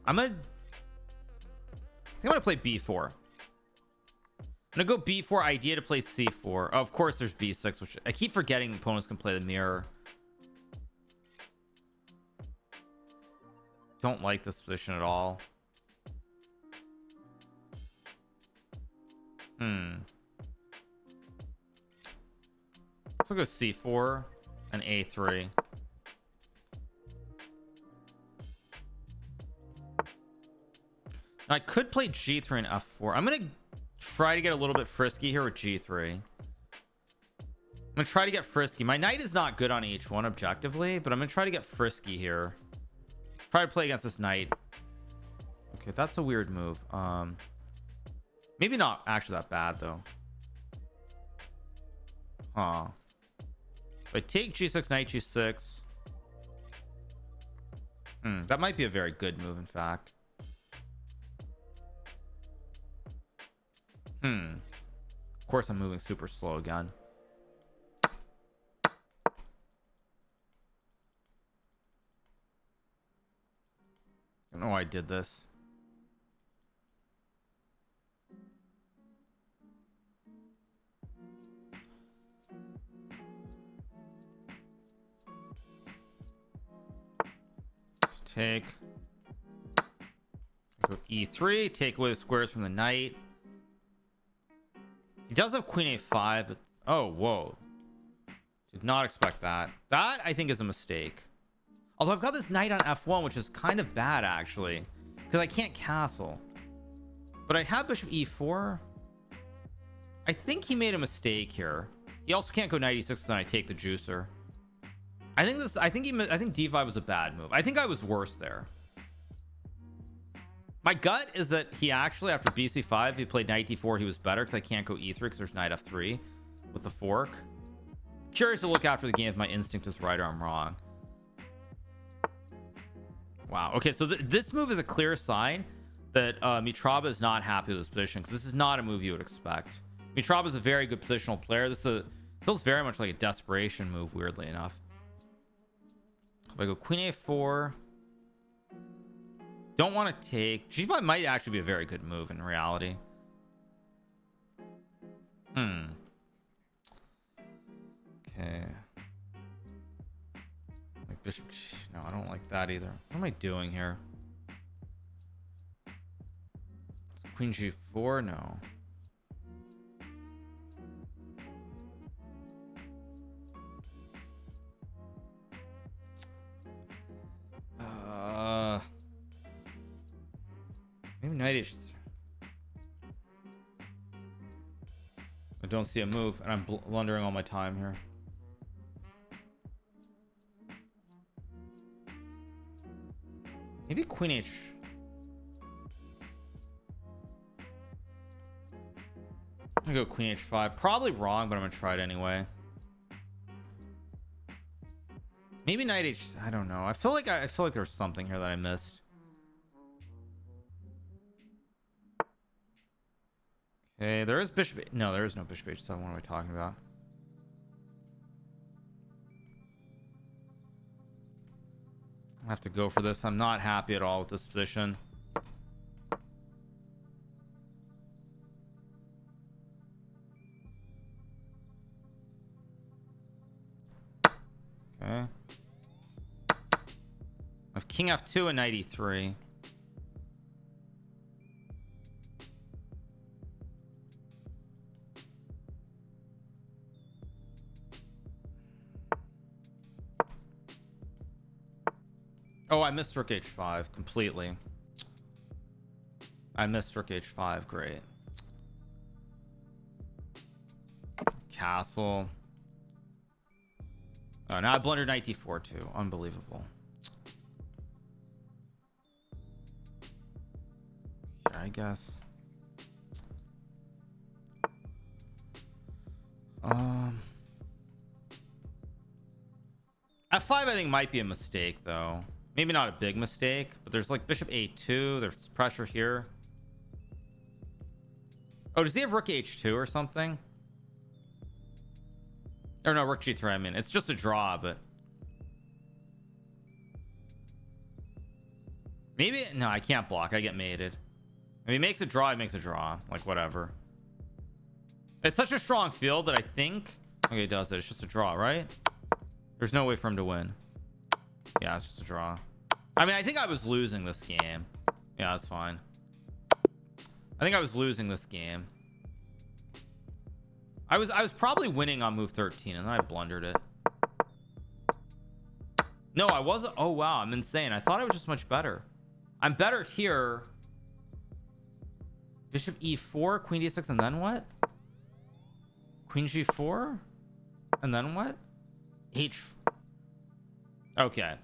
I think I'm gonna play B4. I'm gonna go B4. Idea to play C4. Oh, of course, there's B6, which I keep forgetting opponents can play the mirror. Don't like this position at all. Let's go C4 and A3. I could play G3 and F4. I'm gonna try to get a little bit frisky here with G3. I'm gonna try to get frisky. My knight is not good on H1 objectively, but I'm gonna try to get frisky here. Try to play against this knight. Okay, that's a weird move. Maybe not actually that bad though. Huh. If I take G6, knight G6. That might be a very good move, in fact. Of course, I'm moving super slow again. I don't know why I did this. Let's take. Go E3, take away the squares from the knight. He does have queen A5, but oh, whoa. Did not expect that. That I think is a mistake. Although I've got this knight on F1, which is kind of bad actually, because I can't castle. But I have bishop E4. I think he made a mistake here. He also can't go knight E6, then I take the juicer. I think D5 was a bad move. I think I was worse there. My gut is that he actually, after BC5, he played knight D4, he was better because I can't go E3 because there's knight F3 with the fork. Curious to look after the game if my instinct is right or I'm wrong. Wow. Okay, so this move is a clear sign that Mitraba is not happy with his position, because this is not a move you would expect. Mitraba is a very good positional player. This feels very much like a desperation move, weirdly enough. If I go queen A4, don't want to take G5 might actually be a very good move in reality. Okay. Like bishop. No, I don't like that either. What am I doing here? Queen G4? No. Maybe knight H. I don't see a move, and I'm blundering all my time here. Maybe queen H. I'm gonna go queen H5. Probably wrong, but I'm gonna try it anyway. Maybe knight H. I don't know. I feel like there's something here that I missed. Okay, there is bishop. No, there is no bishop H7. What am I talking about? I have to go for this. I'm not happy at all with this position. Okay. I have king F2 and knight E3. Oh, I missed rook H5 completely. I missed rook H5. Great. Castle. Oh, now I blundered knight D4 too. Unbelievable. Here, I guess. F5 I think might be a mistake though. Maybe not a big mistake, but there's like bishop A2. There's pressure here. Oh, does he have rook H2 or something? Or no, rook G3. I mean, it's just a draw, but maybe no, I can't block. I get mated. If he makes a draw, he makes a draw. Like whatever. It's such a strong field that I think. Okay, it does it. It's just a draw, right? There's no way for him to win. Yeah, it's just a draw. I mean, I think I was losing this game. Yeah, that's fine. I think I was losing this game. I was probably winning on move 13, and then I blundered it. No, I wasn't. Oh wow, I'm insane. I thought I was just much better. I'm better here. Bishop e4, queen d6, and then what? Queen g4, and then what? H. Okay.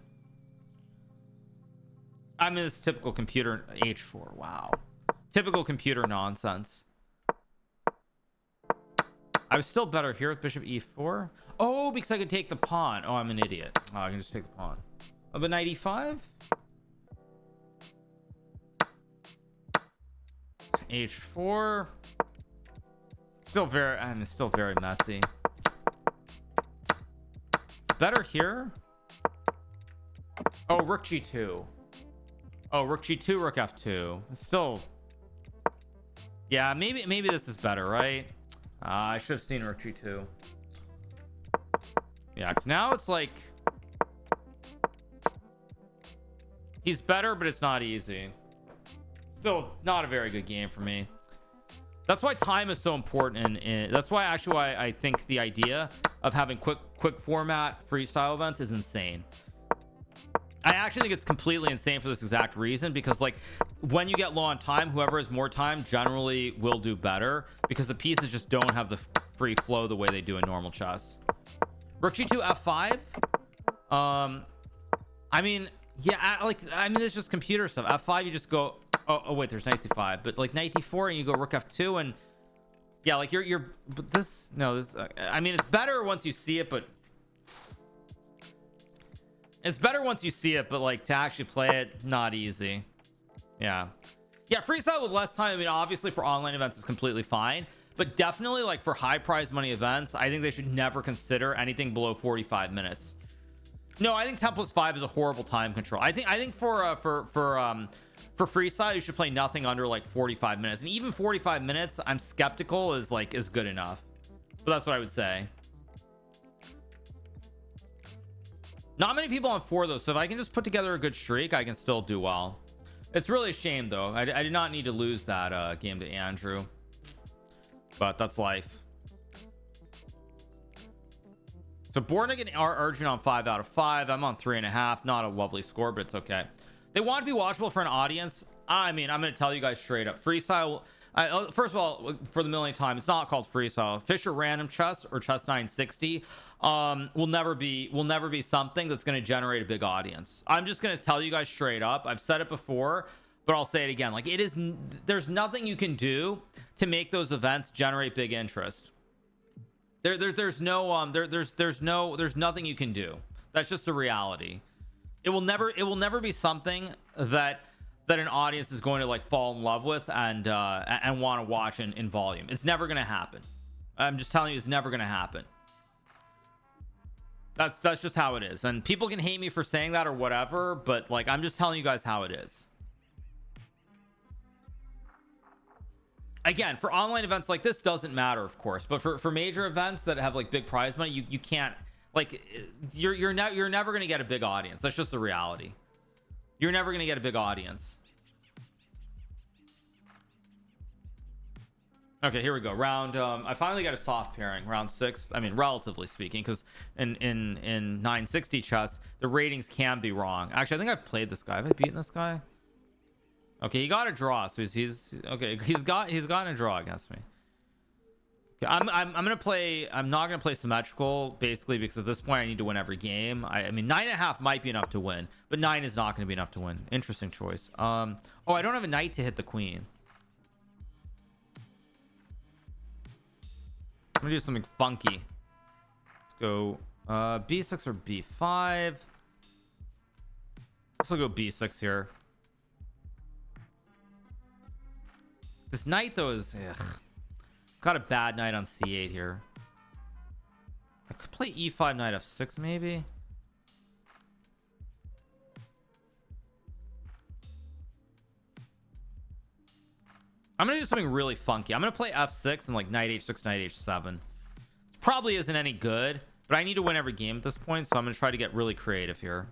I mean, it's typical computer h4. Wow. Typical computer nonsense. I was still better here with bishop e4. Oh, because I could take the pawn. Oh, I'm an idiot. Oh, I can just take the pawn. Oh, but knight e5. H4. Still very, I mean, still very messy. Better here. Oh, rook g2. Oh, rook g2, rook f2. It's still, yeah, maybe this is better, right? I should have seen rook g2. Yeah, because now it's like he's better, but it's not easy. Still not a very good game for me. That's why time is so important, and that's why actually why I think the idea of having quick format freestyle events is insane. I actually think it's completely insane for this exact reason, because like when you get low on time, whoever has more time generally will do better, because the pieces just don't have the free flow the way they do in normal chess. Rook g2 f5. I mean, yeah, I mean, it's just computer stuff. F5, you just go, oh wait, there's knight c5, but like knight d4 and you go rook f2, and yeah, like but this, no, this, I mean, it's better once you see it, but it's better once you see it, but like to actually play it, not easy. Yeah, freestyle with less time, I mean, obviously for online events is completely fine, but definitely like for high prize money events, I think they should never consider anything below 45 minutes. No, I think 10+5 is a horrible time control. I think for freestyle, you should play nothing under like 45 minutes, and even 45 minutes I'm skeptical is good enough, but that's what I would say. Not many people on 4 though, so if I can just put together a good streak, I can still do well. It's really a shame though. I did not need to lose that game to Andrew, but that's life. So Bornig and Arjun on 5 out of 5. I'm on 3.5. Not a lovely score, but it's okay. They want to be watchable for an audience. I mean, I'm going to tell you guys straight up, freestyle, first of all, for the millionth time, it's not called freestyle. Fisher Random Chess or Chess 960 will never be something that's going to generate a big audience. I'm just going to tell you guys straight up. I've said it before, but I'll say it again. Like, there's nothing you can do to make those events generate big interest. There's nothing you can do. That's just the reality. It will never be something that an audience is going to like fall in love with and want to watch in volume. It's never going to happen. I'm just telling you, it's never going to happen. That's just how it is. And people can hate me for saying that or whatever, but like, I'm just telling you guys how it is. Again, for online events like this, doesn't matter, of course, but for major events that have like big prize money, you can't, like, you're never going to get a big audience. That's just the reality. You're never going to get a big audience. Okay, here we go. Round, I finally got a soft pairing, round 6. I mean, relatively speaking, because in 960 chess, the ratings can be wrong. Actually, I think I've played this guy. Have I beaten this guy? Okay, he got a draw, so he's okay. He's gotten a draw against me. Okay, I'm gonna play. I'm not gonna play symmetrical, basically, because at this point I need to win every game. I mean, 9.5 might be enough to win, but 9 is not gonna be enough to win. Interesting choice. Oh, I don't have a knight to hit the queen. I'm gonna do something funky. Let's go b6 or b5. Let's go b6 here. This knight though is got a bad knight on c8 here. I could play e5, knight f6 maybe. I'm gonna do something really funky. I'm gonna play f6 and like knight h6, knight h7. Probably isn't any good, but I need to win every game at this point, so I'm gonna try to get really creative here.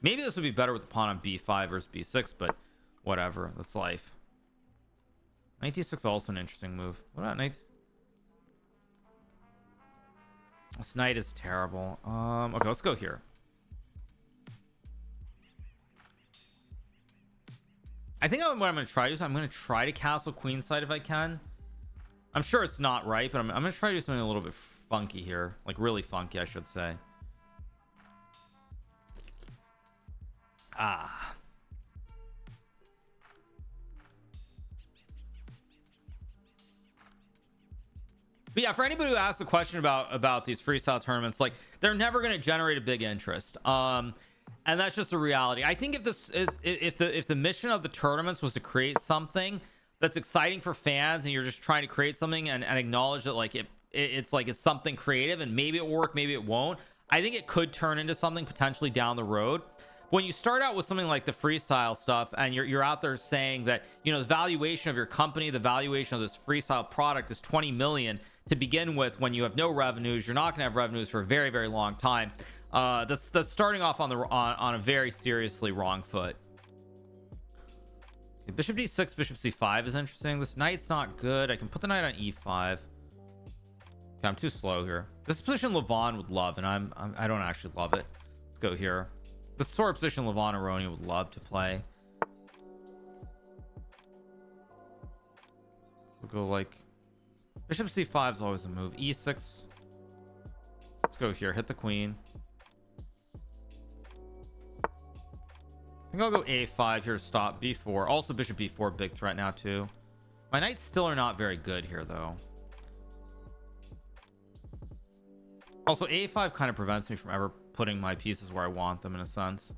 Maybe this would be better with the pawn on b5 versus b6, but whatever, that's life. Knight d6 also an interesting move. What about knight? This knight is terrible. Okay, let's go here. I think what I'm going to try to do is I'm going to try to castle queenside if I can. I'm sure it's not right, but I'm going to try to do something a little bit funky here, like really funky, I should say. But yeah, for anybody who asks the question about these freestyle tournaments, like they're never going to generate a big interest. And that's just a reality. I think if the mission of the tournaments was to create something that's exciting for fans, and you're just trying to create something and acknowledge that like it's something creative, and maybe it will work, maybe it won't. I think it could turn into something potentially down the road. When you start out with something like the freestyle stuff, and you're out there saying that, you know, the valuation of your company, the valuation of this freestyle product is 20 million to begin with, when you have no revenues, you're not going to have revenues for a very, very long time. That's starting off on a very seriously wrong foot. Bishop d6, bishop c5 is interesting. This knight's not good. I can put the knight on e5. Okay, I'm too slow here. This position Levon would love, and I don't actually love it. Let's go here. This sort of position Levon Aroni would love to play. We'll go like bishop c5 is always a move. e6. Let's go here. Hit the queen. I think I'll go a5 here to stop b4. Also bishop b4, big threat now too. My knights still are not very good here though. Also a5 kind of prevents me from ever putting my pieces where I want them in a sense.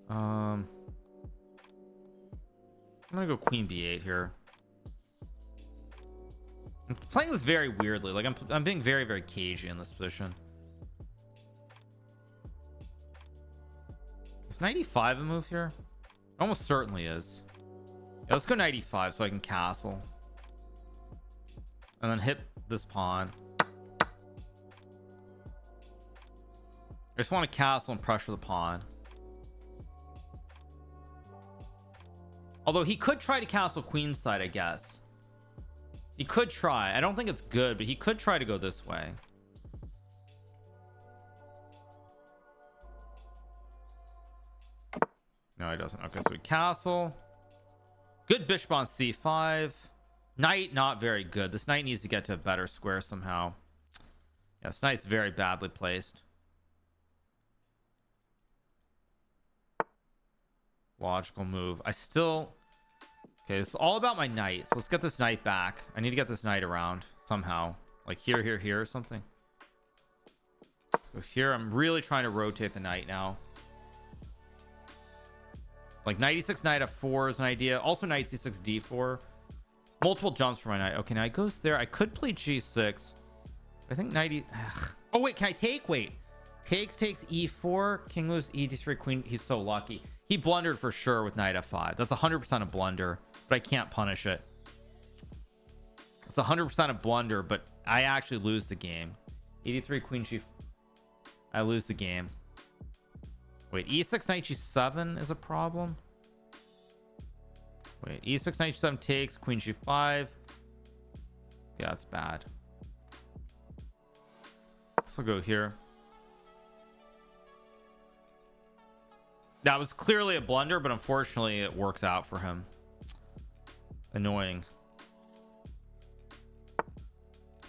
I'm gonna go queen b8 here. I'm playing this very weirdly. Like I'm being very, very cagey in this position. Is knight e5 a move here? Almost certainly is. Yeah, let's go knight e5 so I can castle. And then hit this pawn. I just want to castle and pressure the pawn. Although he could try to castle queenside, I guess. He could try. I don't think it's good, but he could try to go this way. No, he doesn't. Okay, so we castle. Good bishop on c5. Knight, not very good. This knight needs to get to a better square somehow. Yes, knight's very badly placed. Logical move. I still... Okay, it's all about my knight. So let's get this knight back. I need to get this knight around somehow. Like here, here, here or something. Let's go here. I'm really trying to rotate the knight now. Like knight e6, knight f4 is an idea. Also knight c6, d4. Multiple jumps for my knight. Okay, knight goes there. I could play g6. I think knight e... Ugh. Oh, wait, can I take? Wait. Takes e4. King moves e d3, queen. He's so lucky. He blundered for sure with knight f5. That's 100% a blunder, but I can't punish it. It's 100% a blunder, but I actually lose the game. e3, queen g... I lose the game. Wait, e6, knight g7 is a problem? Wait, e6, knight g7 takes, queen g5. Yeah, it's bad. So I'll go here. That was clearly a blunder, but unfortunately it works out for him. Annoying.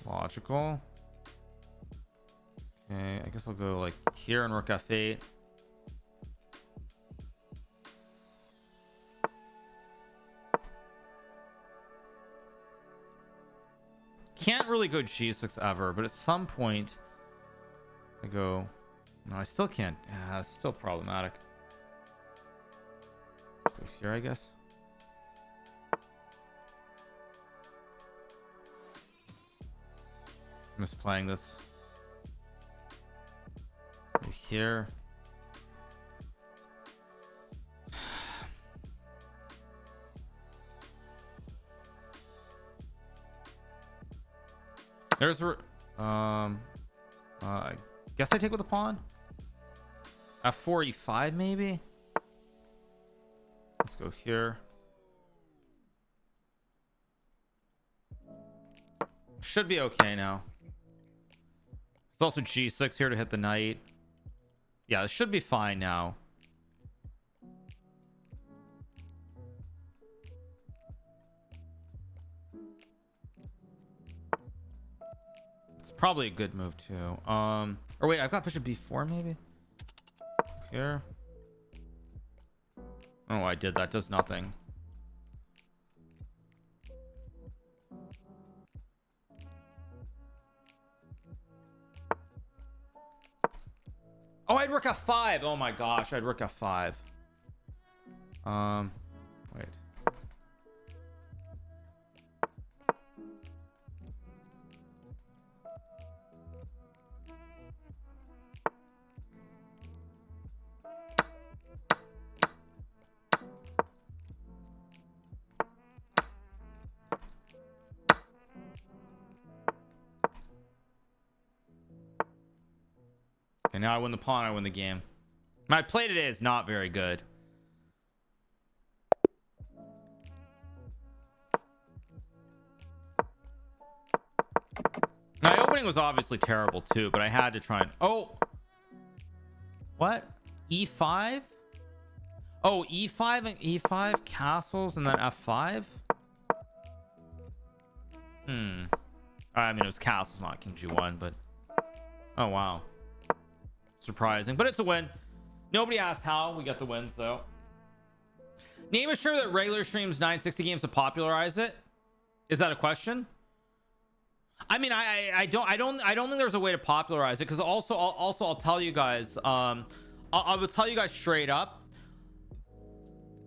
Logical. Okay, I guess I'll go like here and rook f8. Can't really go g6 ever, but at some point I go... No, I still can't. It's still problematic. Go here, I guess. I'm just playing this. Go here. There's I guess I take with the pawn. F4 e5 maybe. Let's go here. Should be okay now. There's also g6 here to hit the knight. Yeah, this should be fine now. It's probably a good move too. Or wait, I've got bishop b4 maybe here. Oh, I did that. Does nothing. Oh, I'd rook f5. Oh my gosh, I'd rook f5. Wait. And now I win the pawn, I win the game. My play today is not very good. My opening was obviously terrible too, but I had to try and... Oh! What? E5? Oh, E5 and E5, castles, and then F5? I mean, it was castles, not King G1, but... Oh, wow. Surprising, but it's a win. Nobody asked how. We got the wins, though. Name a streamer that regular streams 960 games to popularize it. Is that a question? I mean, I don't think there's a way to popularize it, because also I'll tell you guys, I will tell you guys straight up.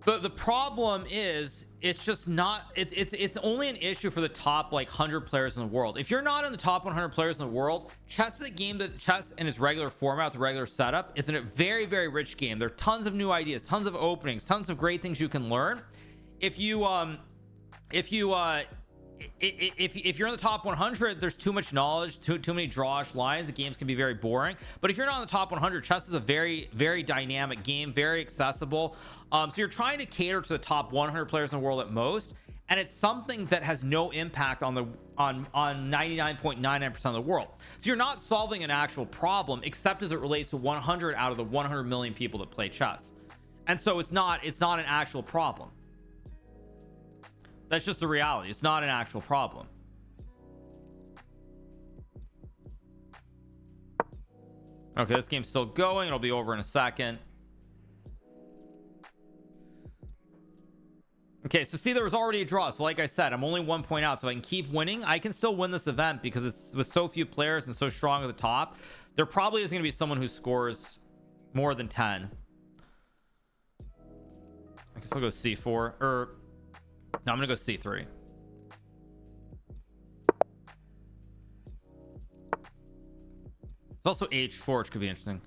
The problem is, it's just not, it's only an issue for the top like 100 players in the world. If you're not in the top 100 players in the world, chess is a game that chess in its regular format, the regular setup, is a very, very rich game. There are tons of new ideas, tons of openings, tons of great things you can learn. If you're in the top 100, there's too much knowledge, too many drawish lines. The games can be very boring. But if you're not in the top 100, chess is a very, very dynamic game, very accessible. So you're trying to cater to the top 100 players in the world at most, and it's something that has no impact on 99.99% of the world. So you're not solving an actual problem, except as it relates to 100 out of the 100 million people that play chess. And so it's not an actual problem. That's just the reality. It's not an actual problem. Okay, this game's still going. It'll be over in a second. Okay, so see, there was already a draw. So like I said, I'm only 1 point out. So if I can keep winning, I can still win this event, because it's with so few players and so strong at the top. There probably is going to be someone who scores more than 10. I guess I'll go c4, or no, I'm gonna go c3. It's also h4, which could be interesting.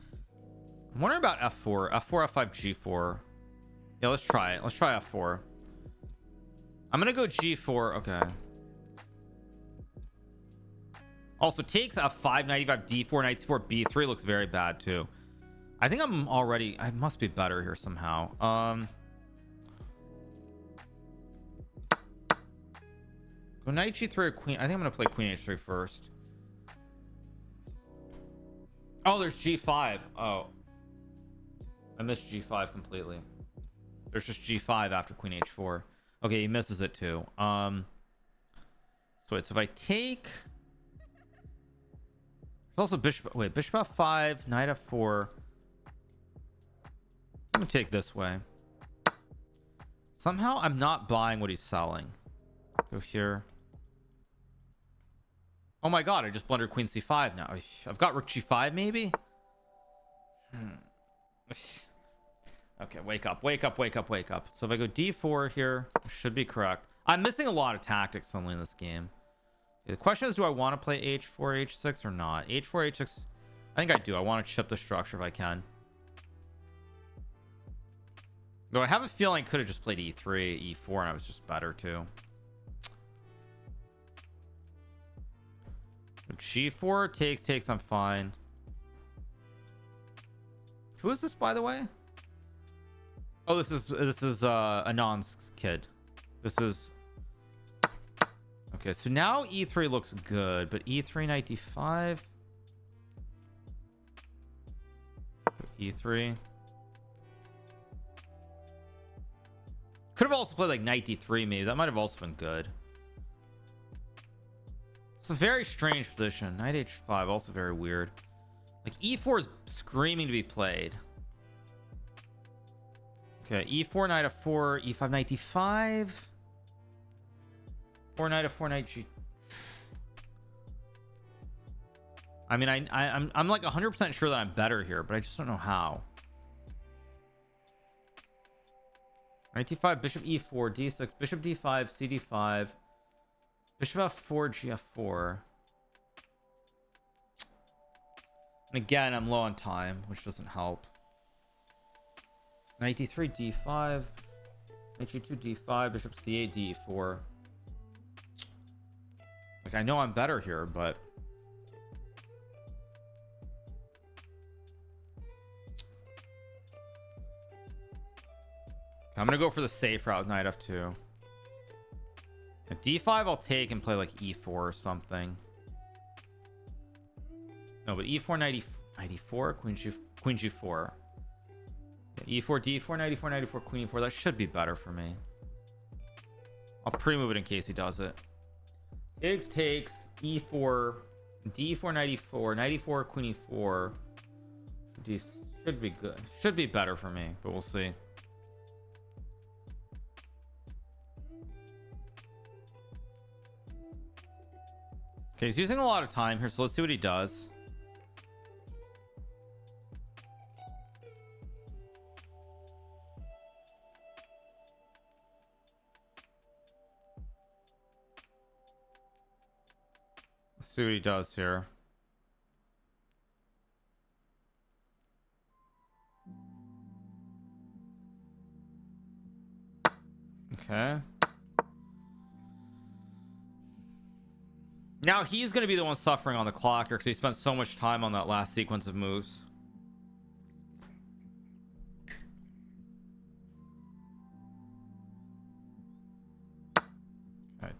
I'm wondering about f4, f5, g4. Yeah, let's try it. Let's try f4. I'm gonna go g4. Okay. Also takes f5, knight e5, d4, knight c4, b3 looks very bad too. I think I must be better here somehow. Go knight g3 or queen. I think I'm gonna play queen h3 first. Oh, there's g5. Oh, I missed g5 completely. There's just g5 after queen h4. Okay, he misses it too. So wait, so if I take, there's also bishop f5, knight f4. I'm gonna take this way. Somehow I'm not buying what he's selling. Let's go here. Oh my god, I just blundered queen c5 now. I've got rook g5 maybe. Okay, wake up. So if I go d4 here, I should be correct. I'm missing a lot of tactics suddenly in this game. Okay, the question is, do I want to play h4 h6 or not? h4 h6, I think I do. I want to chip the structure if I can. Though I have a feeling I could have just played e3 e4 and I was just better too. g4 takes, I'm fine. Who is this, by the way? Oh, this is Anand's kid. This is okay. So now e3 looks good, but e3 knight d5, e3. Could have also played like knight d3 maybe. That might have also been good. It's a very strange position. Knight h5 also very weird. Like e4 is screaming to be played. Okay, e4 knight f4, e5 knight d5, 4 knight f4 knight g. I mean, I'm like 100% sure that I'm better here, but I just don't know how. Knight d5, bishop e4, d6, bishop d5, cd5, bishop f4, gf4. And again, I'm low on time, which doesn't help. Knight d3, d5, knight g2, d5, bishop c8, d4. Like, I know I'm better here, but I'm gonna go for the safe route, knight f2. At d5 I'll take and play like e4 or something. No, but e4 knight e4, queen g4. Yeah, e4 d4, knight e4, knight e4, queen e4. That should be better for me. I'll pre-move it in case he does it. Takes, e4, d4, knight e4, knight e4, queen e4. Should be good. Should be better for me, but we'll see. Okay, he's using a lot of time here, so let's see what he does. Let's see what he does here. Okay. Now he's going to be the one suffering on the clock here because he spent so much time on that last sequence of moves. All right,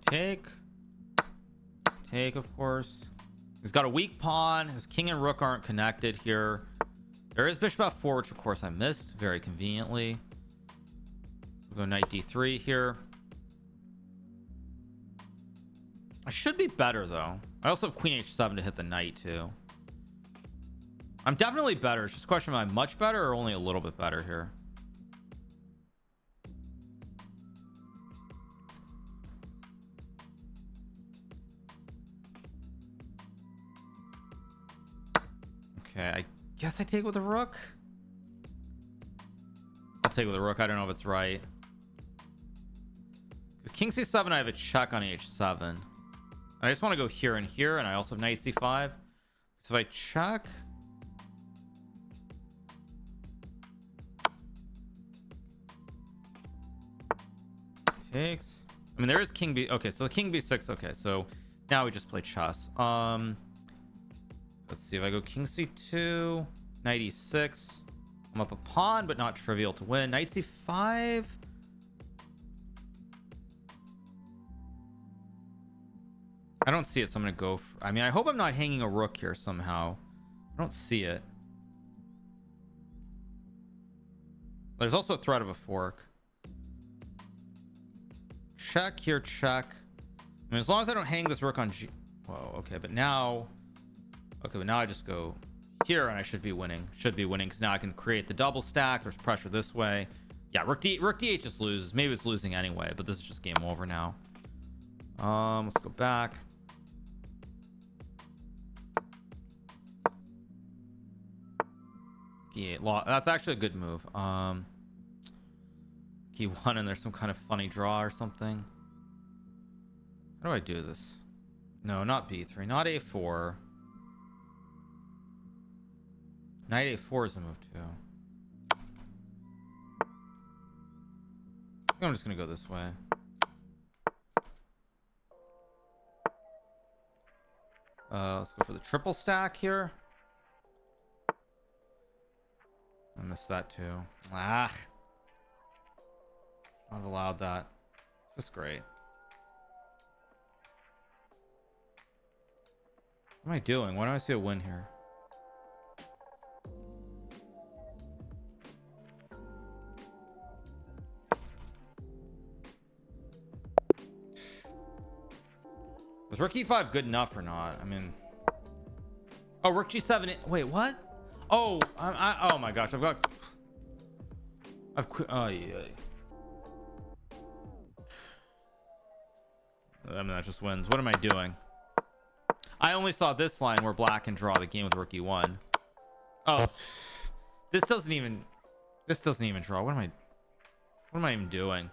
take, of course. He's got a weak pawn. His king and rook aren't connected here. There is bishop f4, which of course I missed very conveniently. We'll go knight d3 here. I should be better though. I also have queen h7 to hit the knight too. I'm definitely better. It's just a question, am I much better or only a little bit better here? Okay, I guess I take with the rook. I'll take with the rook. I don't know if it's right. Because king c7, I have a check on h7. I just want to go here and here, and I also have knight c5. So if I check, takes. I mean, there is king b. Okay, so king b6. Okay, so now we just play chess. Let's see if I go king c2, knight e6. I'm up a pawn, but not trivial to win. Knight c5. I don't see it, so I'm gonna go for, I mean, I hope I'm not hanging a rook here somehow. I don't see it. There's also a threat of a fork. Check here, check. I mean, as long as I don't hang this rook on G. Whoa, okay, but now, okay, but now I just go here and I should be winning. Should be winning because now I can create the double stack. There's pressure this way. Yeah, rook d8 just loses. Maybe it's losing anyway, but this is just game over now. Let's go back. That's actually a good move. Key1, and there's some kind of funny draw or something. How do I do this? No, not b3, not a4. Knight a4 is a move too. I think I'm just gonna go this way. Let's go for the triple stack here. I missed that too. Not allowed that. Just great. What am I doing? Why do I see a win here? Was rook e5 good enough or not? I mean, oh, rook g7. Wait, what? Oh, oh my gosh, I've quit. Oh yeah. I mean, that just wins. What am I doing? I only saw this line where black can draw the game with rook e1. Oh, this doesn't even draw. What am I even doing?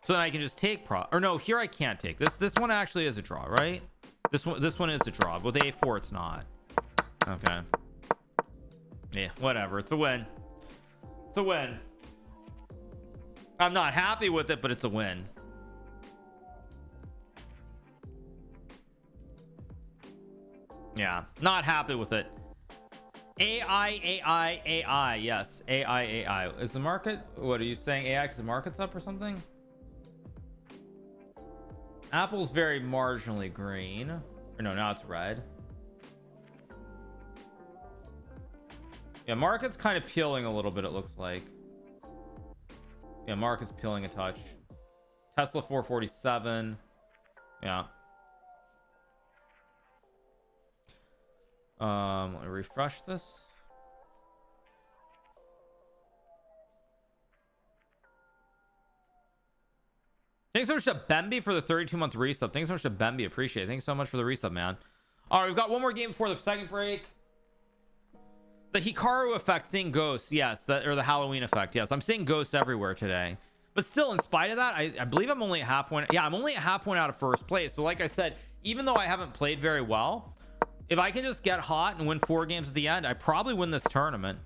So then I can just take or no, here I can't take this one. Actually is a draw, right? This one is a draw. With a4 it's not. Okay, yeah, whatever. It's a win. It's a win. I'm not happy with it, but it's a win. Yeah, not happy with it. AI. Yes, AI. Is the market, what are you saying, AI because the market's up or something? Apple's very marginally green. Or no, now it's red. Yeah, market's kind of peeling a little bit, it looks like. Yeah, market's peeling a touch. Tesla 447. Yeah. Let me refresh this. Thanks so much to Bemby for the 32-month resub. Thanks so much to Bemby. Appreciate it. Thanks so much for the resub, man. All right, we've got one more game before the second break. The Hikaru effect, seeing ghosts. Yes, or the Halloween effect. Yes, I'm seeing ghosts everywhere today. But still, in spite of that, I believe I'm only at half point. Yeah, I'm only at half point out of first place. So like I said, even though I haven't played very well, if I can just get hot and win 4 games at the end, I probably win this tournament.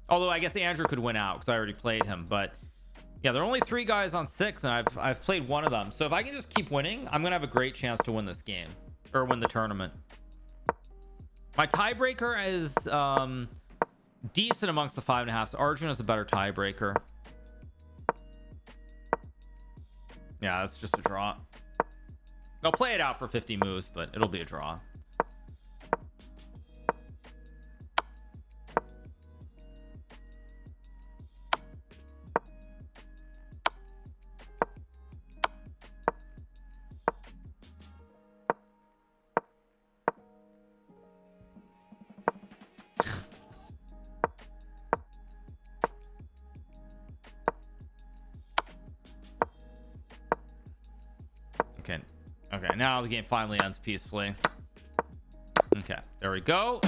Although I guess Andrew could win out because I already played him. But yeah, there are only 3 guys on 6, and I've played one of them. So if I can just keep winning, I'm gonna have a great chance to win this game or win the tournament. My tiebreaker is decent amongst the 5.5. So Arjun is a better tiebreaker. Yeah, that's just a draw. They'll play it out for 50 moves, but it'll be a draw. Okay, now the game finally ends peacefully. Okay, there we go.